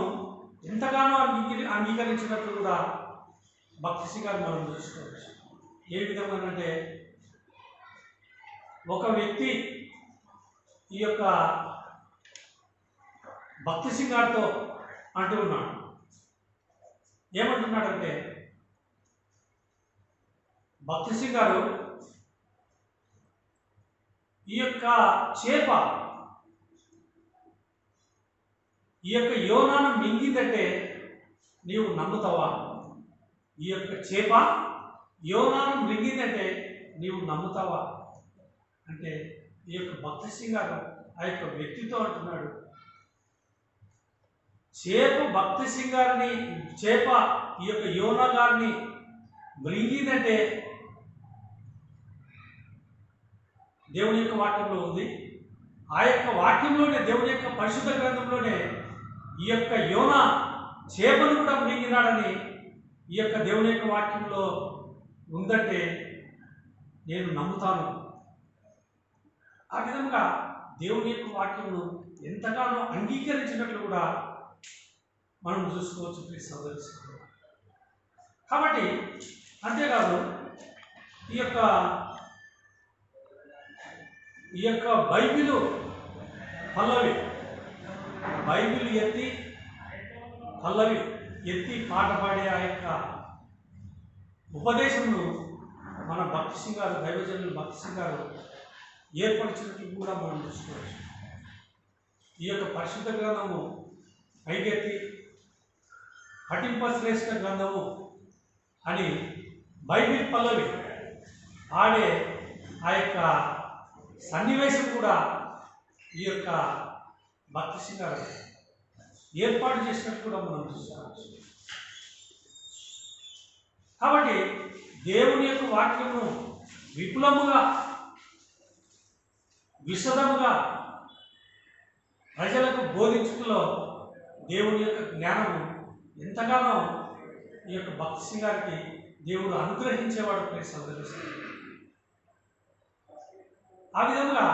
ఎంతగానో అంగీకరించినట్లు కూడా భక్తి సింగ్ గారు మనం చూసుకోవచ్చు. ఏ విధంగా అంటే ఒక వ్యక్తి ఈ యొక్క భక్తి సింగ్ గారితో అంటూ ఉన్నాడు, ఏమంటున్నాడంటే భక్తి సింగ్ గారు ఈ యొక్క చేప ఈ యొక్క యోనాను మింగిందంటే నీవు నమ్ముతావా? ఈ యొక్క చేప యోనాను మింగిందంటే నీవు నమ్ముతావా అంటే ఈ యొక్క భక్తి సింగ్ గారు ఆ యొక్క వ్యక్తితో అంటున్నాడు, చేప భక్తి సింగ్ గారిని, చేప ఈ యొక్క యోనా గారిని మృంగిందంటే దేవుని యొక్క వాక్యంలో ఉంది. ఆ యొక్క వాక్యంలోనే, దేవుని యొక్క పరిశుద్ధ గ్రంథంలోనే ఈ యొక్క యోనా చేపను కూడా మృంగినాడని ఈ యొక్క దేవుని యొక్క వాక్యంలో ఉందంటే నేను నమ్ముతాను. ఆ విధంగా దేవుని యొక్క వాక్యమును ఎంతగానో అంగీకరించినట్లు కూడా మనం చూసుకోవచ్చు ప్రియ సహోదరి సహోదరులు. కాబట్టి అంతేకాదు ఈ యొక్క బైబిల్ పల్లవి ఎత్తి పాట పాడే ఆ యొక్క ఉపదేశంను మన భక్తి సింగ్ గారు, దైవజనులు భక్తి సింగ్ గారు ఏర్పరిచినట్లు కూడా మనం చూసుకోవచ్చు. ఈ యొక్క పరిశుద్ధ గ్రంథము పైకెత్తి పఠింపశ్రేష్ఠ గ్రంథము అని బైబిల్ పల్లవి ఆడే ఆ యొక్క సన్నివేశం కూడా ఈ యొక్క భక్తి సింగ్ గారు ఏర్పాటు చేసినట్టు కూడా మనం చూసుకోవచ్చు. కాబట్టి దేవుని యొక్క వాక్యమును విపులముగా, విశదముగా ప్రజలకు బోధించుటలో దేవుని యొక్క జ్ఞానము ఎంతగానో ఈ యొక్క భక్తి సింగ్ గారికి దేవుడు అనుగ్రహించేవాడు ప్రియ సహోదరులు. ఆ విధంగా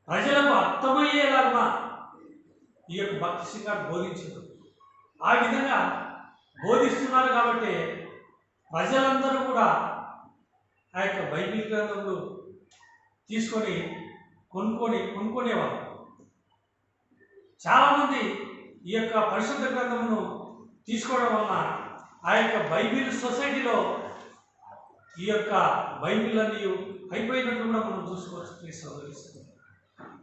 ప్రజలకు అర్థమయ్యేలాగా ఈ యొక్క భక్తి సింగ్ గారు బోధించారు. ఆ విధంగా బోధిస్తున్నారు కాబట్టి ప్రజలందరూ కూడా ఆ యొక్క బైబిల్ గ్రంథంలో తీసుకొని కొనుక్కునేవారు. చాలామంది ఈ యొక్క పరిశుద్ధ గ్రంథమును తీసుకోవడం వలన ఆ యొక్క బైబిల్ సొసైటీలో ఈ యొక్క బైబిల్ అన్ని అయిపోయినట్లు కూడా మనం చూసుకోవచ్చు సహోదరిస్తుంది.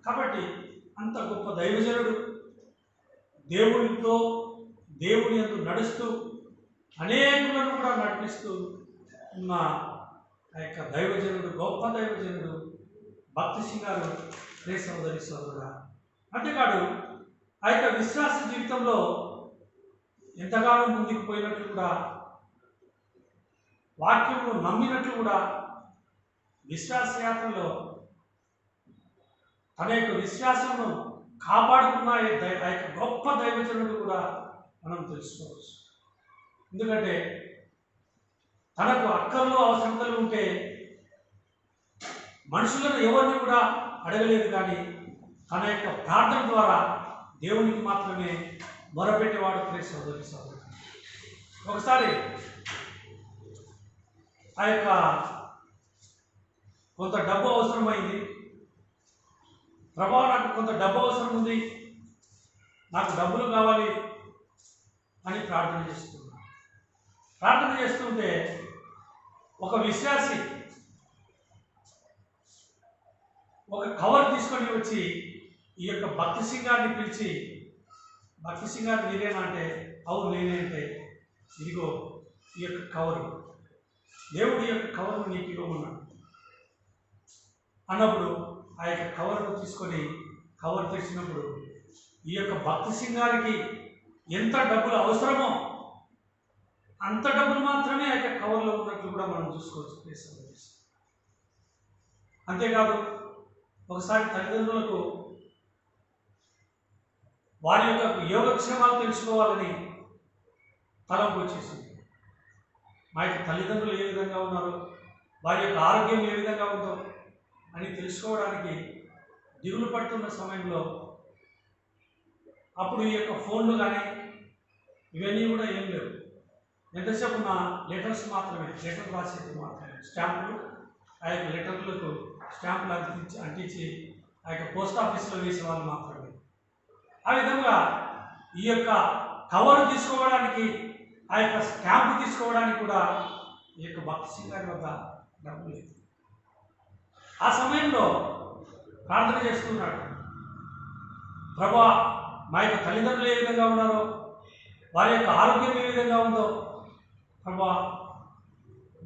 కాబట్టి అంత గొప్ప దైవజనుడు, దేవునితో దేవుని యందు నడుస్తూ అనేకులను కూడా నడిపిస్తూ ఉన్న ఆ యొక్క దైవజనుడు, గొప్ప దైవజనుడు భక్తి సింగ్ గారు ప్రియ సహోదరి సహోదరుడా. అంతేకాదు ఆ యొక్క విశ్వాస జీవితంలో ఎంతగానో ముందుకు పోయినట్లు కూడా, వాక్యమును నమ్మినట్లు కూడా, విశ్వాస యాత్రలో తన యొక్క విశ్వాసమును కాపాడుకున్న ఆ యొక్క గొప్ప దైవజనుడు కూడా మనం తెలుసుకోవచ్చు. ఎందుకంటే తనకు అక్కర్లు అవసరతలు ఉంటే మనుషులను ఎవరిని కూడా అడగలేదు, కానీ తన యొక్క ప్రార్థన ద్వారా దేవునికి మాత్రమే మొరపెట్టేవాడు ప్రియ సహోదరి సహోదరుడు. ఒకసారి ఆ యొక్క కొంత డబ్బు అవసరమైంది. ప్రభా, నాకు కొంత డబ్బు అవసరం ఉంది, నాకు డబ్బులు కావాలి అని ప్రార్థన చేస్తున్నాను. ప్రార్థన చేస్తుంటే ఒక విశ్వాసి ఒక కవర్ తీసుకొని వచ్చి ఈ యొక్క భక్తి సింగ్ గారిని పిలిచి, భక్తి సింగ్ గారు మీరేనా అంటే, అవును నేనే అంటే, ఇదిగో ఈ యొక్క కవరు, దేవుడి యొక్క కవర్ను నీకు ఇవ్వమన్నాడు అన్నప్పుడు ఆ యొక్క కవర్ను తీసుకొని కవర్ తెచ్చినప్పుడు ఈ యొక్క భక్తి సింగ్ గారికి ఎంత డబ్బులు అవసరమో అంత డబ్బులు మాత్రమే ఆ యొక్క కవర్లో ఉన్నట్లు కూడా మనం చూసుకోవచ్చు. అంతేకాదు ఒకసారి తల్లిదండ్రులకు వారి యొక్క యోగక్షేమాలు తెలుసుకోవాలని తలంపు వచ్చేసింది. మా యొక్క తల్లిదండ్రులు ఏ విధంగా ఉన్నారో, వారి యొక్క ఆరోగ్యం ఏ విధంగా ఉందో అని తెలుసుకోవడానికి దిగులు పడుతున్న సమయంలో అప్పుడు ఈ యొక్క ఫోన్లు కానీ ఇవన్నీ కూడా ఏం లేవు. ఎంతసేపు ఉన్న లెటర్స్ మాత్రమే, లెటర్ రాసేది మాత్రమే, స్టాంపులు, ఆ యొక్క లెటర్లకు స్టాంపులు అంటించి ఆ యొక్క పోస్ట్ ఆఫీస్లో వేసే వాళ్ళు మాత్రమే. ఆ విధంగా ఈ యొక్క కవర్ తీసుకోవడానికి, ఆ యొక్క స్టాంపు తీసుకోవడానికి కూడా ఈ యొక్క భక్తి సింగ్ గారి వద్ద డబ్బు లేదు. ఆ సమయంలో ప్రార్థన చేస్తున్నాడు, ప్రభా, మా యొక్క తల్లిదండ్రులు ఏ విధంగా ఉన్నారో, వారి యొక్క ఆరోగ్యం ఏ విధంగా ఉందో, ప్రభా,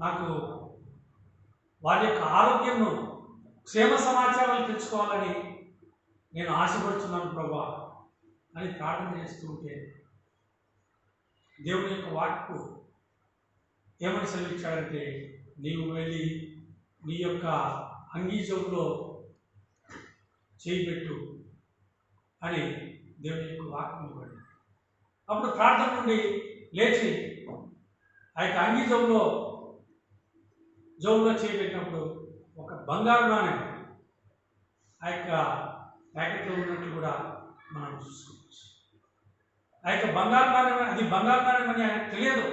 నాకు వారి యొక్క ఆరోగ్యంను, క్షేమ సమాచారాలు తెచ్చుకోవాలని నేను ఆశపడుతున్నాను ప్రభా అని ప్రార్థన చేస్తూ ఉంటే దేవుని యొక్క వాక్కు ఏమని సెలవిచ్చాడంటే, నీవు వెళ్ళి నీ యొక్క అంగీ జోబులో చేయి పెట్టు అని దేవుని యొక్క వాక్యం ఇవ్వండి. అప్పుడు ప్రార్థన నుండి లేచి ఆ యొక్క అంగీ జోబులో చేయి పెట్టినప్పుడు ఒక బంగారు నాణ్యం ఆ యొక్క ప్యాకెట్లో ఉన్నట్లు కూడా మనం చూసుకోవచ్చు. ఆ యొక్క బంగారు నాణ్యం, అది బంగారు నాణ్యం అని ఆయనకు తెలియదు.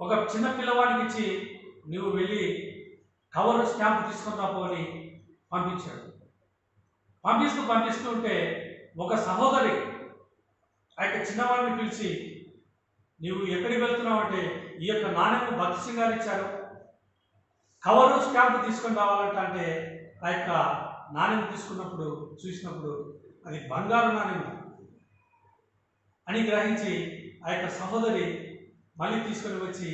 ఒక చిన్న పిల్లవాడికి ఇచ్చి నువ్వు వెళ్ళి కవర్ స్టాంప్ తీసుకొని రాపో అని పంపించాడు. పంపిస్తూ ఉంటే ఒక సహోదరి ఆ యొక్క చిన్నవాడిని పిలిచి, నువ్వు ఎక్కడికి వెళ్తున్నావు అంటే, ఈ యొక్క నాణ్యం భక్తి సింగ్ గారు ఇచ్చారు, కవరు స్టాంప్ తీసుకొని రావాలంట అంటే, ఆ యొక్క నాణ్యం తీసుకున్నప్పుడు చూసినప్పుడు అది బంగారు నాణ్యం అని గ్రహించి ఆ యొక్క సహోదరి మళ్ళీ తీసుకొని వచ్చి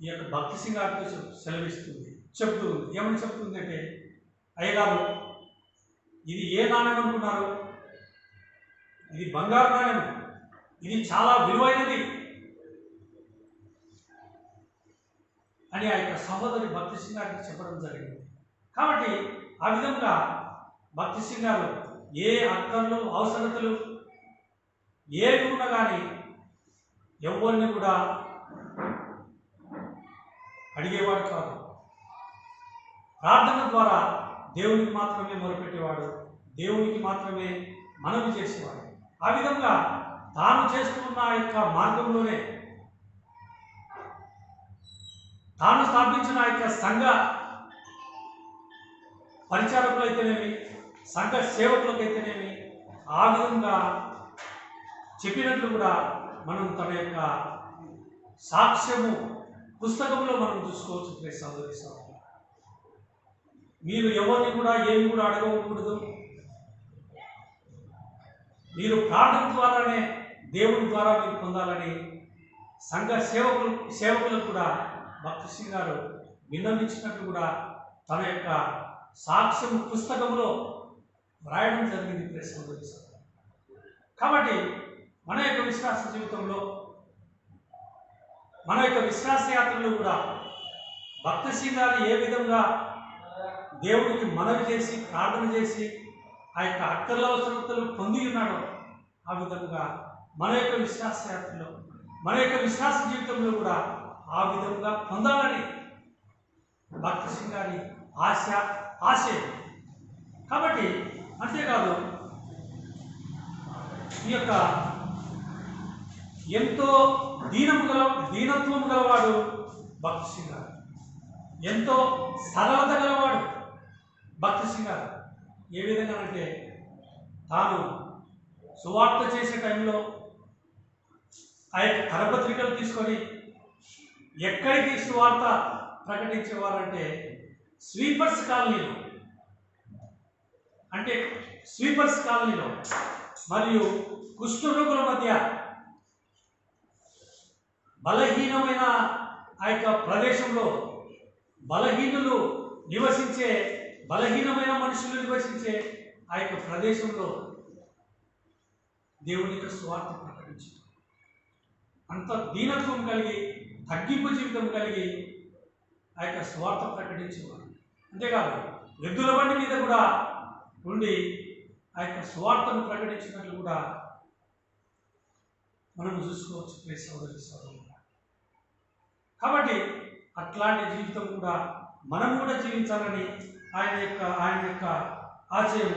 ఈ యొక్క భక్తి సింగ్ గారితో సెలవిస్తుంది, చెప్తుంది. ఏమని చెప్తుంది అంటే, అయ్యగారు, ఇది ఏ నాణ్యం అనుకున్నారు? ఇది బంగారు నాణ్యం, ఇది చాలా విలువైనది అని ఆ యొక్క సహోదరి భక్తి సింగ్ గారికి చెప్పడం జరిగింది. కాబట్టి ఆ విధంగా భక్తి సింగ్ గారు ఏ అక్కర్లు, అవసరతలు ఏవి ఉన్నా కానీ ఎవరిని కూడా అడిగేవాడు కాదు. ప్రార్థన ద్వారా దేవునికి మాత్రమే మొరపెట్టేవాడు, దేవునికి మాత్రమే మనవి చేసేవాడు. ఆ విధంగా తాను చేస్తున్న ఆ యొక్క మార్గంలోనే తాను స్థాపించిన ఆ యొక్క సంఘ పరిచారకులైతేనేమి, సంఘ సేవకులకైతేనేమి ఆ విధంగా చెప్పినట్లు కూడా మనం తన యొక్క సాక్ష్యము పుస్తకంలో మనం చూసుకోవచ్చు ప్రియ సహోదరి సహోదరులు. మీరు ఎవరిని కూడా ఏమి కూడా అడగకూడదు. మీరు ప్రార్థన ద్వారానే దేవుని ద్వారా మీరు పొందాలని సంఘ సేవకులకు కూడా భక్తి సింగ్ గారు విన్నవించినట్టు కూడా తన యొక్క సాక్ష్యం పుస్తకంలో వ్రాయడం జరిగింది ప్రియ సహోదరి సహోదరులు. కాబట్టి మన యొక్క విశ్వాస జీవితంలో, మన యొక్క విశ్వాస యాత్రలో కూడా భక్తి సింగ్ గారు ఏ విధంగా దేవుడికి మనవి చేసి ప్రార్థన చేసి ఆ యొక్క అక్కర్ల అవసరతలు పొంది ఉన్నాడో ఆ విధంగా మన యొక్క విశ్వాస యాత్రలో, మన యొక్క విశ్వాస జీవితంలో కూడా ఆ విధంగా పొందాలని భక్తి సింగ్ గారి ఆశయం. కాబట్టి అంతేకాదు ఈ యొక్క ఎంతో దీనత్వం గలవాడు భక్తి సింగ్ గారు, ఎంతో సరళత గలవాడు భక్తి సింగ్ గారు. ఏ విధంగా అంటే తాను సువార్త చేసే టైంలో ఆ యొక్క కరపత్రికలు తీసుకొని ఎక్కడికి సువార్త ప్రకటించేవారంటే స్వీపర్స్ కాలనీలో, అంటే స్వీపర్స్ కాలనీలో మరియు కుష్ఠరోగుల మధ్య బలహీనమైన ఆ యొక్క ప్రదేశంలో బలహీనమైన మనుషులు నివసించే ఆ యొక్క ప్రదేశంలో దేవుని యొక్క స్వార్థ ప్రకటించారు. అంత దీనత్వం కలిగి, తగ్గింపు జీవితం కలిగి ఆ యొక్క స్వార్థ ప్రకటించేవారు. అంతేకాదు ఎద్దుల బండి మీద కూడా ఉండి ఆ యొక్క స్వార్థను ప్రకటించినట్లు కూడా మనం చూసుకోవచ్చు ప్రియ సహోదరి సహోదరులు. కాబట్టి అట్లాంటి జీవితం కూడా మనం కూడా జీవించాలని ఆయన యొక్క ఆశయం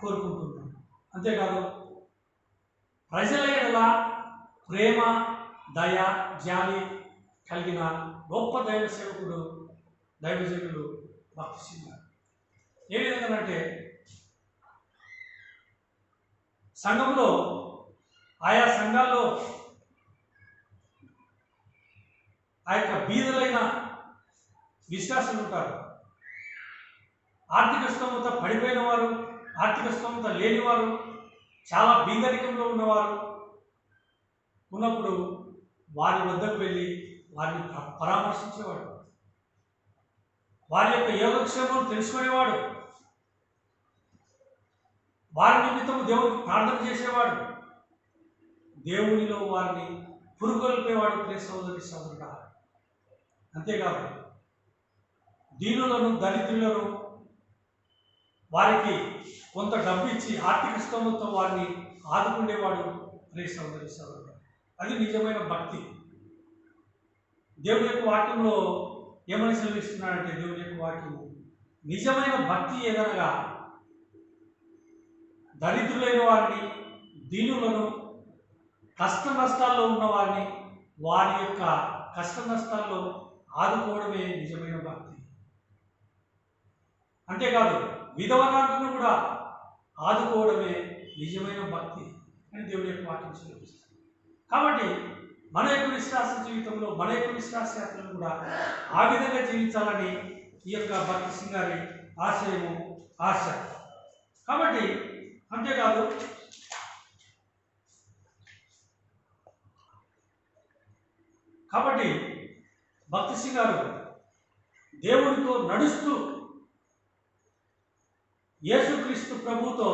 కోరుకుంటున్నాం. అంతేకాదు ప్రజల ఎడల ప్రేమ, దయ, జాలి కలిగిన గొప్ప దైవజనుడు భక్తి సింగ్ గారు. ఏ విధంగానంటే సంఘంలో, ఆయా సంఘాల్లో ఆ యొక్క బీదలైన విశ్వాసులు ఉంటారు. ఆర్థిక స్తోమత పడిపోయిన వారు, ఆర్థిక స్తోమత లేనివారు, చాలా బీదరికంలో ఉన్నప్పుడు వారి వద్దకు వెళ్ళి వారిని పరామర్శించేవాడు, వారి యొక్క యోగక్షేమం తెలుసుకునేవాడు, వారి నిమిత్తం దేవునికి ప్రార్థన చేసేవాడు, దేవునిలో వారిని పురుగొల్పేవాడు ప్రియ సహోదరి సహోదరుడా. అంతేకాదు దీనులను, దరిద్రులను వారికి కొంత డబ్బు ఇచ్చి ఆర్థిక స్తోమతతో వారిని ఆదుకునేవాడు ప్రియ సహోదరి సహోదరుడా. అది నిజమైన భక్తి. దేవుని యొక్క వాక్యంలో ఏమని సెలవిస్తున్నాడంటే, దేవుని యొక్క వాక్యము నిజమైన భక్తి ఏదనగా దరిద్రులైన వారిని, దీనులను, కష్ట నష్టాల్లో ఉన్న వారిని వారి యొక్క కష్ట నష్టాల్లో ఆదుకోవడమే నిజమైన భక్తి. అంతేకాదు విధవరాలను కూడా ఆదుకోవడమే నిజమైన భక్తి అని దేవుని యొక్క వాక్యం సెలవిస్తుంది. కాబట్టి మన యొక్క విశ్వాస జీవితంలో, మన యొక్క విశ్వాస యాత్రలు కూడా ఆ విధంగా జీవించాలని ఈ యొక్క భక్తి సింగ్ గారి ఆశ. కాబట్టి అంతేకాదు భక్తి సింగ్ గారు దేవుడితో నడుస్తూ, యేసుక్రీస్తు ప్రభుతో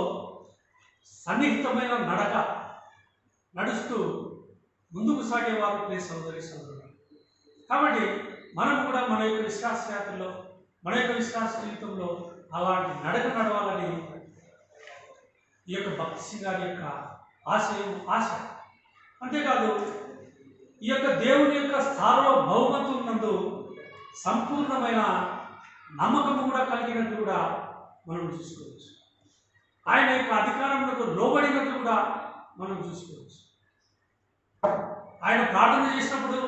సన్నిహితమైన నడుస్తూ ముందుకు సాగేవారు ప్రియ సహోదరి సహోదరులు. కాబట్టి మనం కూడా మన యొక్క విశ్వాస యాత్రలో, మన యొక్క విశ్వాస జీవితంలో అలాంటి నడవాలని ఈ యొక్క భక్తి సింగ్ గారి యొక్క ఆశ. అంతేకాదు ఈ యొక్క దేవుని యొక్క సార్వభౌమత్వం నందు సంపూర్ణమైన నమ్మకము కూడా కలిగినట్టు కూడా మనం చూసుకోవచ్చు. ఆయన యొక్క అధికారములకు లోబడినట్టు కూడా మనం చూసుకోవచ్చు. ఆయన ప్రార్థన చేసినప్పుడు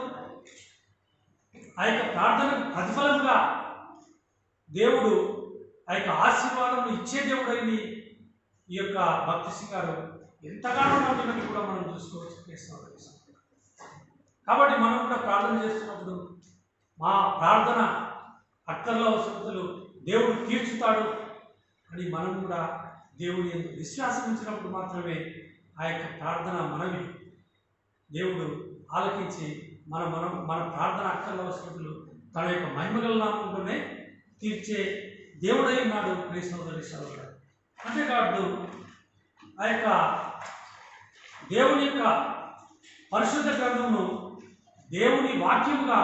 ఆ యొక్క ప్రార్థనకు ప్రతిఫలంగా దేవుడు ఆ యొక్క ఆశీర్వాదం ఇచ్చే దేవుడైంది ఈ యొక్క భక్తి సింగ్ గారు ఎంతగానో నమ్మినట్టు కూడా మనం చూసుకోవచ్చు. కాబట్టి మనం కూడా ప్రార్థన చేస్తున్నప్పుడు మా ప్రార్థన అక్కర్ల అవసరతలు దేవుడు తీర్చుతాడు అని మనం కూడా దేవుని యందు విశ్వాసం ఉంచినప్పుడు మాత్రమే ఆ యొక్క ప్రార్థన మనవి దేవుడు ఆలకించి మన ప్రార్థన అక్కర్ల అవసరతలు తన యొక్క మహిమగల నామంలోనే తీర్చే దేవుడై ఉన్నాడు. ప్రియ సోదరి సోదరుడు, అంతేకాదు ఆ యొక్క దేవుని యొక్క పరిశుద్ధ గ్రంథమును దేవుని వాక్యముగా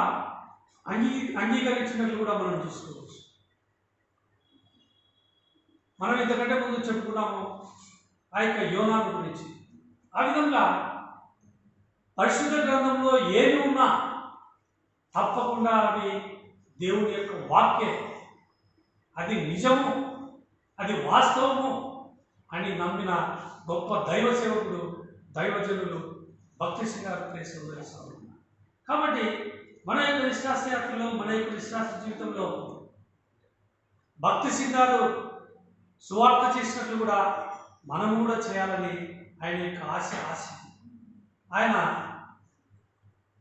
అంగీకరించినట్లు కూడా మనం చూసుకోవచ్చు. మనం ఇంతకంటే ముందు చెప్పుకున్నాము ఆ యొక్క యోనాను గురించి. ఆ విధంగా పరిశుద్ధ గ్రంథంలో ఏమి ఉన్నా తప్పకుండా అవి దేవుని యొక్క వాక్యే, అది నిజము, అది వాస్తవము అని నమ్మిన గొప్ప దైవ సేవకుడు, దైవజనులు భక్తి సింగారు ప్రేసోదరి సోదరులు. కాబట్టి మన యొక్క విశ్వాస యాత్రలో, మన యొక్క విశ్వాస జీవితంలో భక్తి సింగారు సువార్త చేసినట్లు కూడా మనం కూడా చేయాలని ఆయన యొక్క ఆశ. ఆయన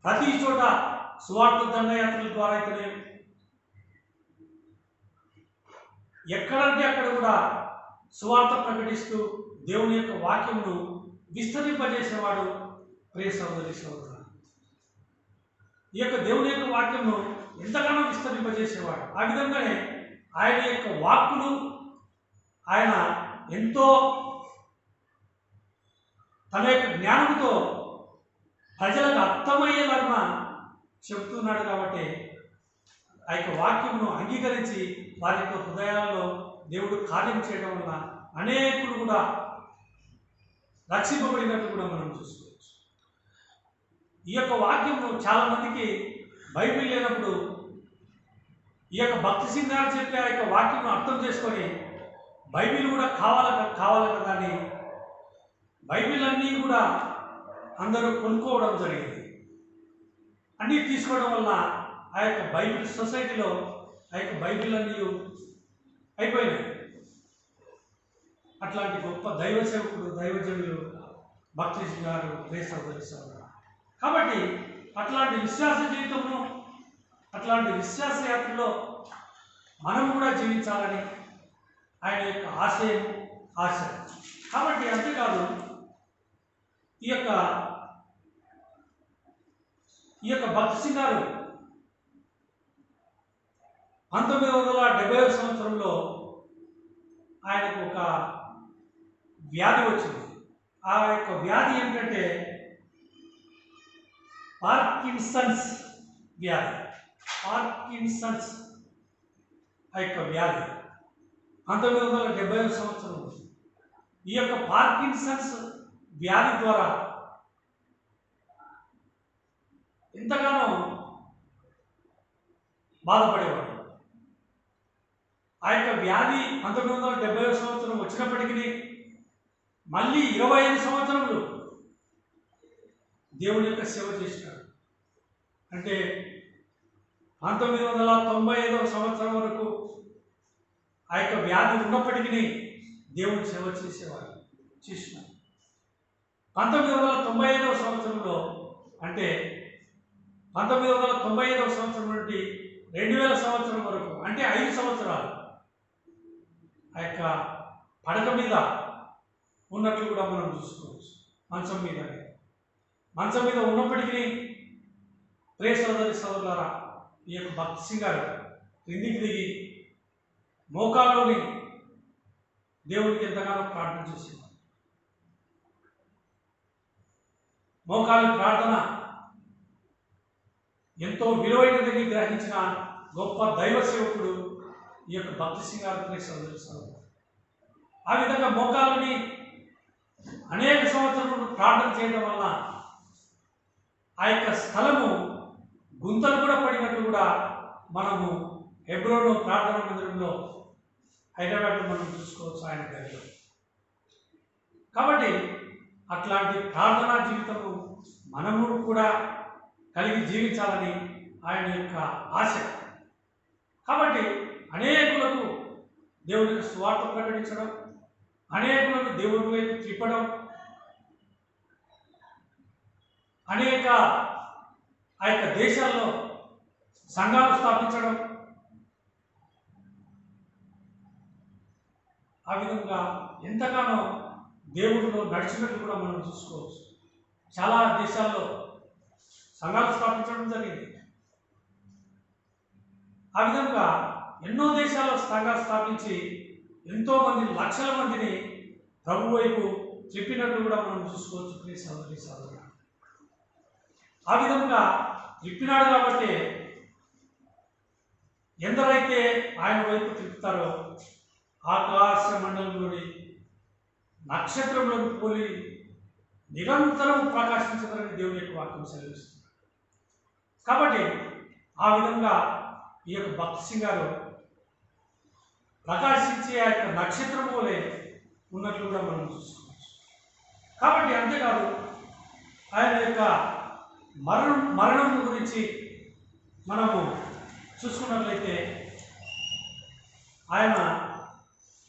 ప్రతి చోట సువార్త దండయాత్రల ద్వారా అయితేనే ఎక్కడంటే అక్కడ కూడా సువార్త ప్రకటిస్తూ దేవుని యొక్క వాక్యమును విస్తరింపజేసేవాడు. ప్రియ సోదరి సోదరుడు, ఈ యొక్క దేవుని యొక్క వాక్యమును ఎంతగానో విస్తరింపజేసేవాడు. ఆ విధంగానే ఆయన యొక్క వాక్కులు ఆయన ఎంతో తన యొక్క జ్ఞానంతో ప్రజలకు అర్థమయ్యేలాగా చెప్తున్నాడు. కాబట్టి ఆ యొక్క వాక్యమును అంగీకరించి వారి యొక్క హృదయాల్లో దేవుడు కార్యం చేయడం వల్ల అనేకులు కూడా రక్షింపబడినట్టు కూడా మనం చూసుకోవచ్చు. ఈ యొక్క వాక్యము చాలామందికి బైబిల్ లేనప్పుడు ఈ యొక్క భక్తి సింగారు చెప్పే ఆ యొక్క వాక్యమును అర్థం చేసుకొని బైబిల్ కూడా కావాలి కదా అని బైబిల్ అన్నీ కూడా అందరూ కొనుక్కోవడం జరిగింది. అన్నీ తీసుకోవడం వల్ల ఆ యొక్క బైబిల్ సొసైటీలో ఆ యొక్క బైబిల్ అన్నీ అయిపోయినాయి. అట్లాంటి గొప్ప దైవ సేవకుడు, దైవజనులు భక్తి సింగారు ప్రేసోదరిస్తారు. కాబట్టి అట్లాంటి విశ్వాస జీవితంలో, అట్లాంటి విశ్వాస యాత్రలో మనం కూడా జీవించాలని ఆయన యొక్క ఆశ. కాబట్టి అంతేకాదు ఈ యొక్క భక్తి సింగారు 1970వ సంవత్సరంలో ఆయనకు ఒక వ్యాధి వచ్చింది. ఆ యొక్క వ్యాధి ఏంటంటే పార్కిన్సన్స్ వ్యాధి. పార్కిన్సన్స్ ఆ యొక్క వ్యాధి 1970వ సంవత్సరంలో. ఈ యొక్క పార్కిన్సన్స్ వ్యాధి ద్వారా ఎంతగానో బాధపడేవాడు. ఆ యొక్క వ్యాధి 1970వ సంవత్సరం వచ్చినప్పటికీ మళ్ళీ 25 సంవత్సరములు దేవుని యొక్క సేవ చేసినాడు. అంటే 1995వ సంవత్సరం వరకు ఆ యొక్క వ్యాధి ఉన్నప్పటికీ దేవుని సేవ చేసేవాడు, చేసినాడు. 1995వ సంవత్సరంలో, అంటే 1995వ సంవత్సరం నుండి 2000 సంవత్సరం వరకు, అంటే 5 సంవత్సరాలు ఆ యొక్క పడక మీద ఉన్నట్లు కూడా మనం చూసుకోవచ్చు. మంచం మీద ఉన్నప్పటికీ ప్రియ సోదరి సోదరులారా, ఈ యొక్క భక్తి సింగారు క్రిందికి దిగి మోకాల్లోని దేవునికి ఎంతగానో ప్రార్థన చేసేవారు. మోకాలి ప్రార్థన ఎంతో విలువైనదని గ్రహించిన గొప్ప దైవ సేవకుడు ఈ యొక్క భక్తి సింగారు ప్రియ సోదరి సోదరులు. ఆ విధంగా మోకాళ్ళని అనేక సంవత్సరాలు ప్రార్థన చేయడం వల్ల ఆ యొక్క స్థలము గుంతలు కూడా పడినట్లు కూడా మనము హెబ్రోను ప్రార్థనా మందిరంలో హైదరాబాద్లో మనం చూసుకోవచ్చు ఆయన దగ్గర. కాబట్టి అట్లాంటి ప్రార్థనా జీవితము మనము కూడా కలిగి జీవించాలని ఆయన యొక్క ఆశ. కాబట్టి అనేకులకు దేవునికి స్వార్థ ప్రకటించడం, అనేకులను దేవుడి వైపు తిప్పడం, అనేక ఆ యొక్క దేశాల్లో సంఘాలు స్థాపించడం, ఆ విధంగా ఎంతగానో దేవుడిలో నడిచినట్లు కూడా మనం చూసుకోవచ్చు. చాలా దేశాల్లో సంఘాలు స్థాపించడం జరిగింది. ఆ విధంగా ఎన్నో దేశాల్లో సంఘాలు స్థాపించి ఎంతోమంది లక్షల మందిని ప్రభు వైపు త్రిప్పినట్లు కూడా మనం చూసుకోవచ్చు. ప్రియ సహోదరి సహోదరులు, ఆ విధంగా త్రిప్పినాడు కాబట్టి ఎందరైతే ఆయన వైపు త్రిప్పుతారో ఆకాశ మండలంలోని నక్షత్రంలోని పోలి నిరంతరం ప్రకాశించదని దేవుని యొక్క వాక్యం సెలవిస్తుంది. కాబట్టి ఆ విధంగా ఈ యొక్క భక్త్ సింగ్ గారు ప్రకాశించే ఆ యొక్క నక్షత్రం వలె ఉన్నట్లు కూడా మనం చూసుకోవచ్చు. కాబట్టి అంతేకాదు ఆయన యొక్క మరణం గురించి మనము చూసుకున్నట్లయితే ఆయన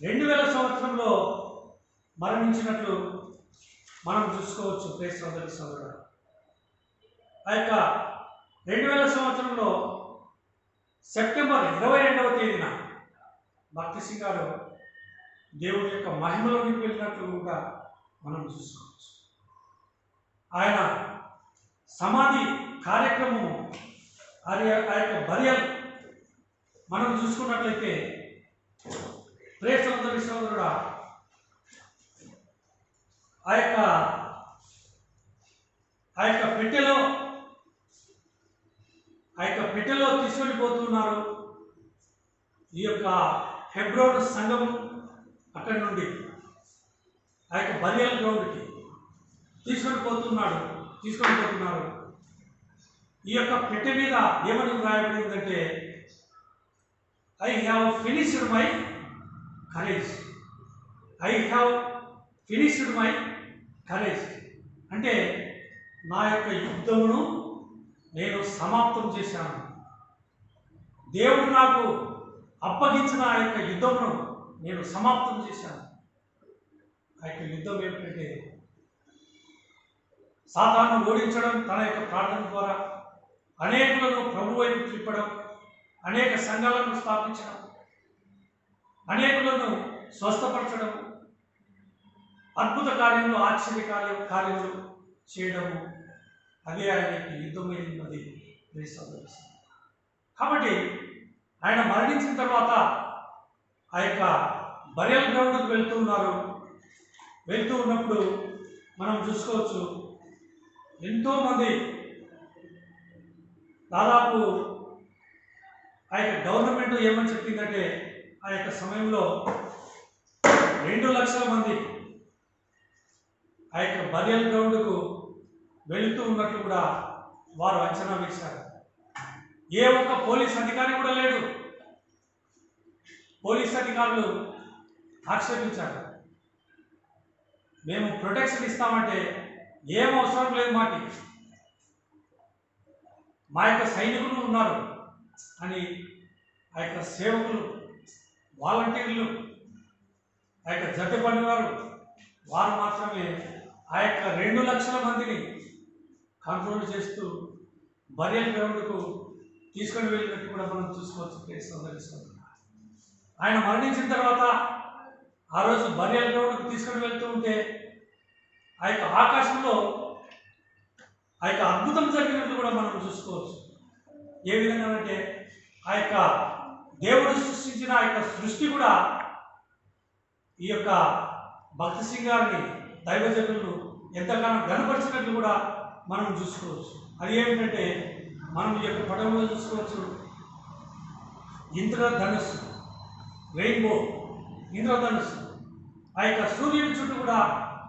2000 సంవత్సరంలో మరణించినట్లు మనం చూసుకోవచ్చు. ప్రియ సోదరి సోదరుడు, ఆ యొక్క 2000 సంవత్సరంలో సెప్టెంబర్ 22వ తేదీన భక్త్ సింగ్ గారు దేవుని యొక్క మహిమలోకి వెళ్ళినట్లు కూడా మనం చూసుకోవచ్చు. ఆయన సమాధి కార్యక్రమము ఆ యొక్క బరియల్ మనం చూసుకున్నట్లయితే ప్రియ సోదరి సోదరుడా, ఆ యొక్క పెట్టెలో తీసుకొని పోతున్నారు. ఈ యొక్క హెబ్రోన్ సంఘం అక్కడి నుండి ఆ యొక్క బరియల్ గ్రౌండ్కి తీసుకొని పోతున్నారు. ఈ యొక్క పెట్టె మీద ఏమని రాయబడిందంటే, I have finished my courage. I have finished my courage అంటే నా యొక్క యుద్ధమును నేను సమాప్తం చేశాను. దేవుడు నాకు అప్పగించిన ఆ యొక్క యుద్ధమును నేను సమాప్తం చేశాను. ఆ యొక్క యుద్ధం ఏమిటంటే సాతాను ఓడించడం, తన యొక్క ప్రార్థన ద్వారా అనేకులను ప్రభు వైపు తిప్పడం, అనేక సంఘాలను స్థాపించడం, అనేకులను స్వస్థపరచడం, అద్భుత కార్యములు, ఆశ్చర్య కార్యములు చేయడము, అదే ఆయన యుద్ధమైనది. కాబట్టి ఆయన మరణించిన తర్వాత ఆ యొక్క బరియల్ గ్రౌండ్కి వెళ్తూ ఉన్నప్పుడు మనం చూసుకోవచ్చు, ఎంతోమంది దాదాపు ఆ యొక్క గవర్నమెంట్ ఏమని చెప్పిందంటే ఆ యొక్క సమయంలో 2 లక్షల మంది ఆ యొక్క బరియల్ గ్రౌండ్కు వెళుతూ ఉన్నట్లు కూడా వారు అంచనా వేశారు. ఏ ఒక్క పోలీస్ అధికారి కూడా లేడు. పోలీస్ అధికారులు ఆక్షేపించారు, మేము ప్రొటెక్షన్ ఇస్తామంటే ఏం అవసరం లేదు, మా యొక్క సైనికులు ఉన్నారు అని ఆ యొక్క సేవకులు, వాలంటీర్లు, ఆ యొక్క జట్టు పనివారు వారు మాత్రమే ఆ యొక్క 2 లక్షల మందిని కంట్రోల్ చేస్తూ బరియల్ గ్రౌండ్కు తీసుకొని వెళ్ళినట్టు కూడా మనం చూసుకోవచ్చు. ఆయన మరణించిన తర్వాత ఆ రోజు బరియల్ గ్రౌండ్కు తీసుకొని వెళ్తూ ఉంటే ఆ యొక్క ఆకాశంలో ఆ యొక్క అద్భుతం జరిగినట్లు కూడా మనం చూసుకోవచ్చు. ఏ విధంగా అంటే ఆ యొక్క దేవుడు సృష్టించిన ఆ యొక్క సృష్టి కూడా ఈ యొక్క భక్త్ సింగ్ గారిని, దైవజనులను ఎంతగానో గనపరిచినట్లు కూడా మనం చూసుకోవచ్చు. అది ఏమిటంటే మనం ఈ యొక్క పటంలో చూసుకోవచ్చు, ఇంద్రధనుస్సు, రెయిన్బో ఇంద్రధనుస్సు, ఆ యొక్క సూర్యుని చుట్టూ కూడా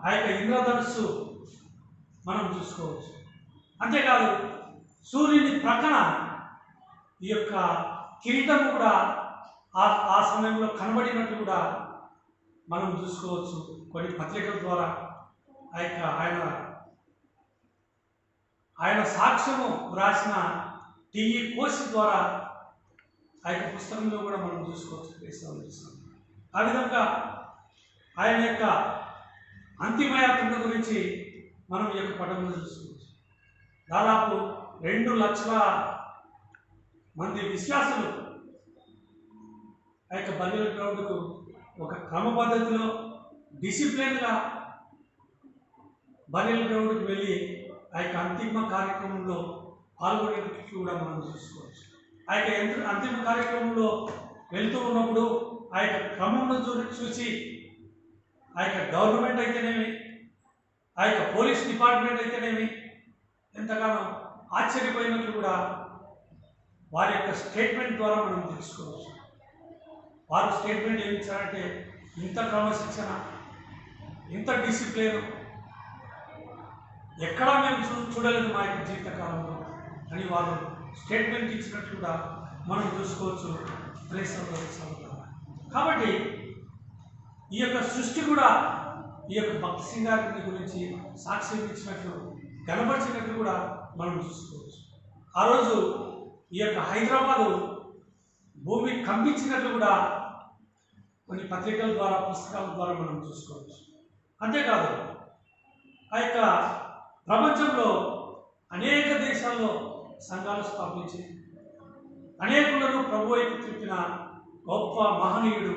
ఆ యొక్క ఇంద్రధనుస్సు మనం చూసుకోవచ్చు. అంతేకాదు సూర్యుని ప్రక్కన ఈ యొక్క కిరీటం కూడా ఆ సమయంలో కనబడినట్టు కూడా మనం చూసుకోవచ్చు. కొన్ని పత్రికల ద్వారా ఆయన సాక్ష్యము రాసిన టీఈ కోర్సు ద్వారా ఆ యొక్క పుస్తకంలో కూడా మనం చూసుకోవచ్చు. ఆ విధంగా ఆయన యొక్క అంతిమయాత్ర గురించి మనం ఈ యొక్క పటంలో చూసుకోవచ్చు. దాదాపు 2 లక్షల మంది విశ్వాసులు ఆ యొక్క బర్రెల గ్రౌండ్కు ఒక క్రమ పద్ధతిలో డిసిప్లిన్గా బర్రెల గ్రౌండ్కి వెళ్ళి ఆ యొక్క అంతిమ కార్యక్రమంలో పాల్గొనేందుకు కూడా మనం చూసుకోవచ్చు. ఆ యొక్క అంతిమ కార్యక్రమంలో వెళ్తూ ఉన్నప్పుడు ఆ యొక్క క్రమంలో చూసి ఆ యొక్క గవర్నమెంట్ అయితేనేమి, ఆ యొక్క పోలీస్ డిపార్ట్మెంట్ అయితేనేమి ఎంతగానో ఆశ్చర్యపోయినట్లు కూడా వారి యొక్క స్టేట్మెంట్ ద్వారా మనం తెలుసుకోవచ్చు. వారు స్టేట్మెంట్ ఏమి ఇచ్చారంటే, ఇంత క్రమశిక్షణ, ఇంత డిసిప్లిన్ ఎక్కడా మేము చూడలేదు మా యొక్క జీవితకాలంలో అని వారు స్టేట్మెంట్ ఇచ్చినట్లు కూడా మనం చూసుకోవచ్చు. కాబట్టి ఈ యొక్క సృష్టి కూడా ఈ యొక్క భక్తి సింగారిని గురించి సాక్ష్యం ఇచ్చినట్లు కనబరిచినట్లు కూడా మనం చూసుకోవచ్చు. ఆ రోజు ఈ యొక్క హైదరాబాదు భూమి కంపించినట్లు కూడా కొన్ని పత్రికల ద్వారా, పుస్తకాల ద్వారా మనం చూసుకోవచ్చు. అంతేకాదు ఆ యొక్క ప్రపంచంలో అనేక దేశాల్లో సంఘాలు స్థాపించి అనేకులను ప్రభు వైపు తిప్పిన గొప్ప మహనీయుడు,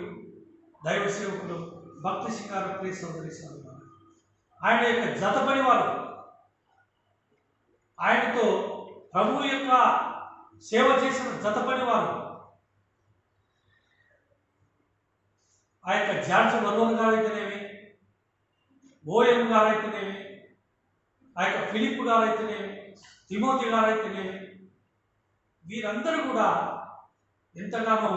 దైవ సేవకుడు భక్తి సింగారు ప్రియ సోదరి సోదరులు. ఆయన యొక్క జతపడి వారు, ఆయనతో ప్రభు యొక్క సేవ చేసిన జతపడి వారు, ఆ యొక్క జార్జ్ వర్మన్ గారు అయితేనేమి, ఓఎం గారు అయితేనేమి, ఆ యొక్క ఫిలిప్ గారు అయితేనేమి, తిమోతి గారు అయితేనేమి, వీరందరూ కూడా ఎంతగానో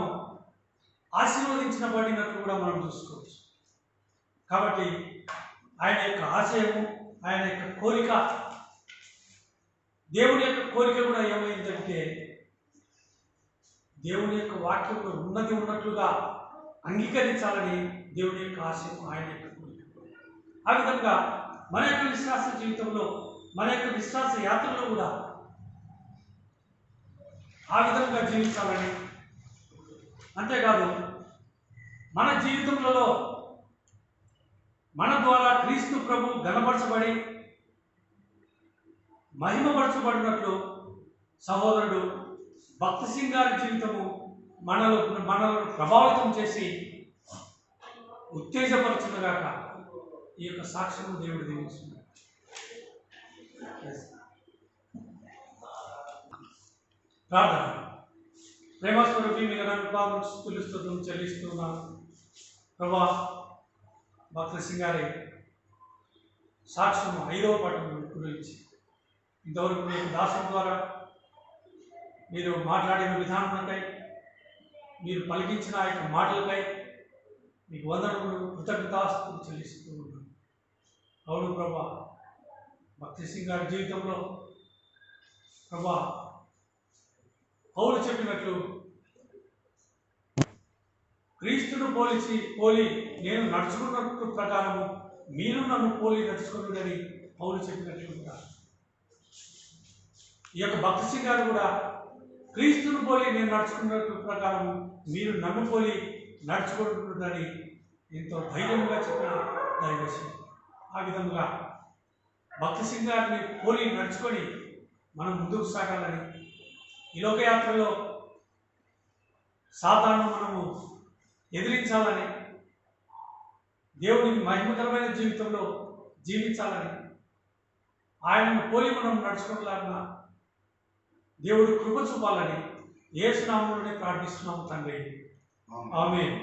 ఆశీర్వదించబడినట్లు కూడా మనం చూసుకోవచ్చు. కాబట్టి ఆయన యొక్క ఆశయము, ఆయన యొక్క కోరిక, దేవుని యొక్క కోరిక కూడా ఏమైందంటే, దేవుని యొక్క వాక్యంలో ఉన్నది ఉన్నట్లుగా అంగీకరించాలని దేవుని యొక్క ఆశయం, ఆయన యొక్క కోరిక. ఆ విధంగా మన యొక్క విశ్వాస జీవితంలో, మన యొక్క విశ్వాస యాత్రలో కూడా ఆ విధంగా జీవించాలని, అంతేకాదు మన జీవితంలో మన ద్వారా క్రీస్తు ప్రభు ఘనపరచబడి మహిమపరచబడినట్లు సహోదరుడు భక్తి సింగారి జీవితము మనలను ప్రభావితం చేసి ఉత్తేజపరచునుగాక. ఈ యొక్క సాక్ష్యం దేవుడు దీవిస్తున్నాడు. ప్రార్థన. ప్రేమస్వరూపి మీ ఘనపాదములకు స్తుతులు స్తుతులు చెల్లిస్తున్నాను ప్రభా. భక్తి సింగారి సాక్ష్యం 5వ పట్టణం గురించి ఇంతవరకు మీ దాసం ద్వారా మీరు మాట్లాడిన విధానంకై, మీరు పలికించిన ఆ యొక్క మాటలకై మీకు వందనములు, కృతజ్ఞతాస్తుతులు చెల్లిస్తూ ఉన్నాను. అవును ప్రభా, భక్తి సింగారి జీవితంలో ప్రభా పౌలు చెప్పినట్లు క్రీస్తును పోలి నేను నడుచుకున్నట్టు ప్రకారము మీరు నన్ను పోలి నడుచుకున్నదని పౌలు చెప్పినట్లు ఉంటారు. ఈ యొక్క భక్తి సింగారు కూడా క్రీస్తును పోలి నేను నడుచుకున్నట్టు ప్రకారము మీరు నన్ను పోలి నడుచుకుంటున్నదని ఎంతో ధైర్యంగా చెప్పిన దైవశం. ఆ విధంగా భక్తి సింగారిని పోలి నడుచుకొని మనం ముందుకు సాగాలని, ఈ లోకయాత్రలో సాతాను మనము ఎదిరించాలని, దేవునికి మహిమకరమైన జీవితంలో జీవించాలని, ఆయనను పోలి మనం నడుచుకోవాలన్నా దేవుడు కృప చూపాలని యేసు నామములోనే ప్రార్థిస్తున్నాము తండ్రి. ఆమేన్.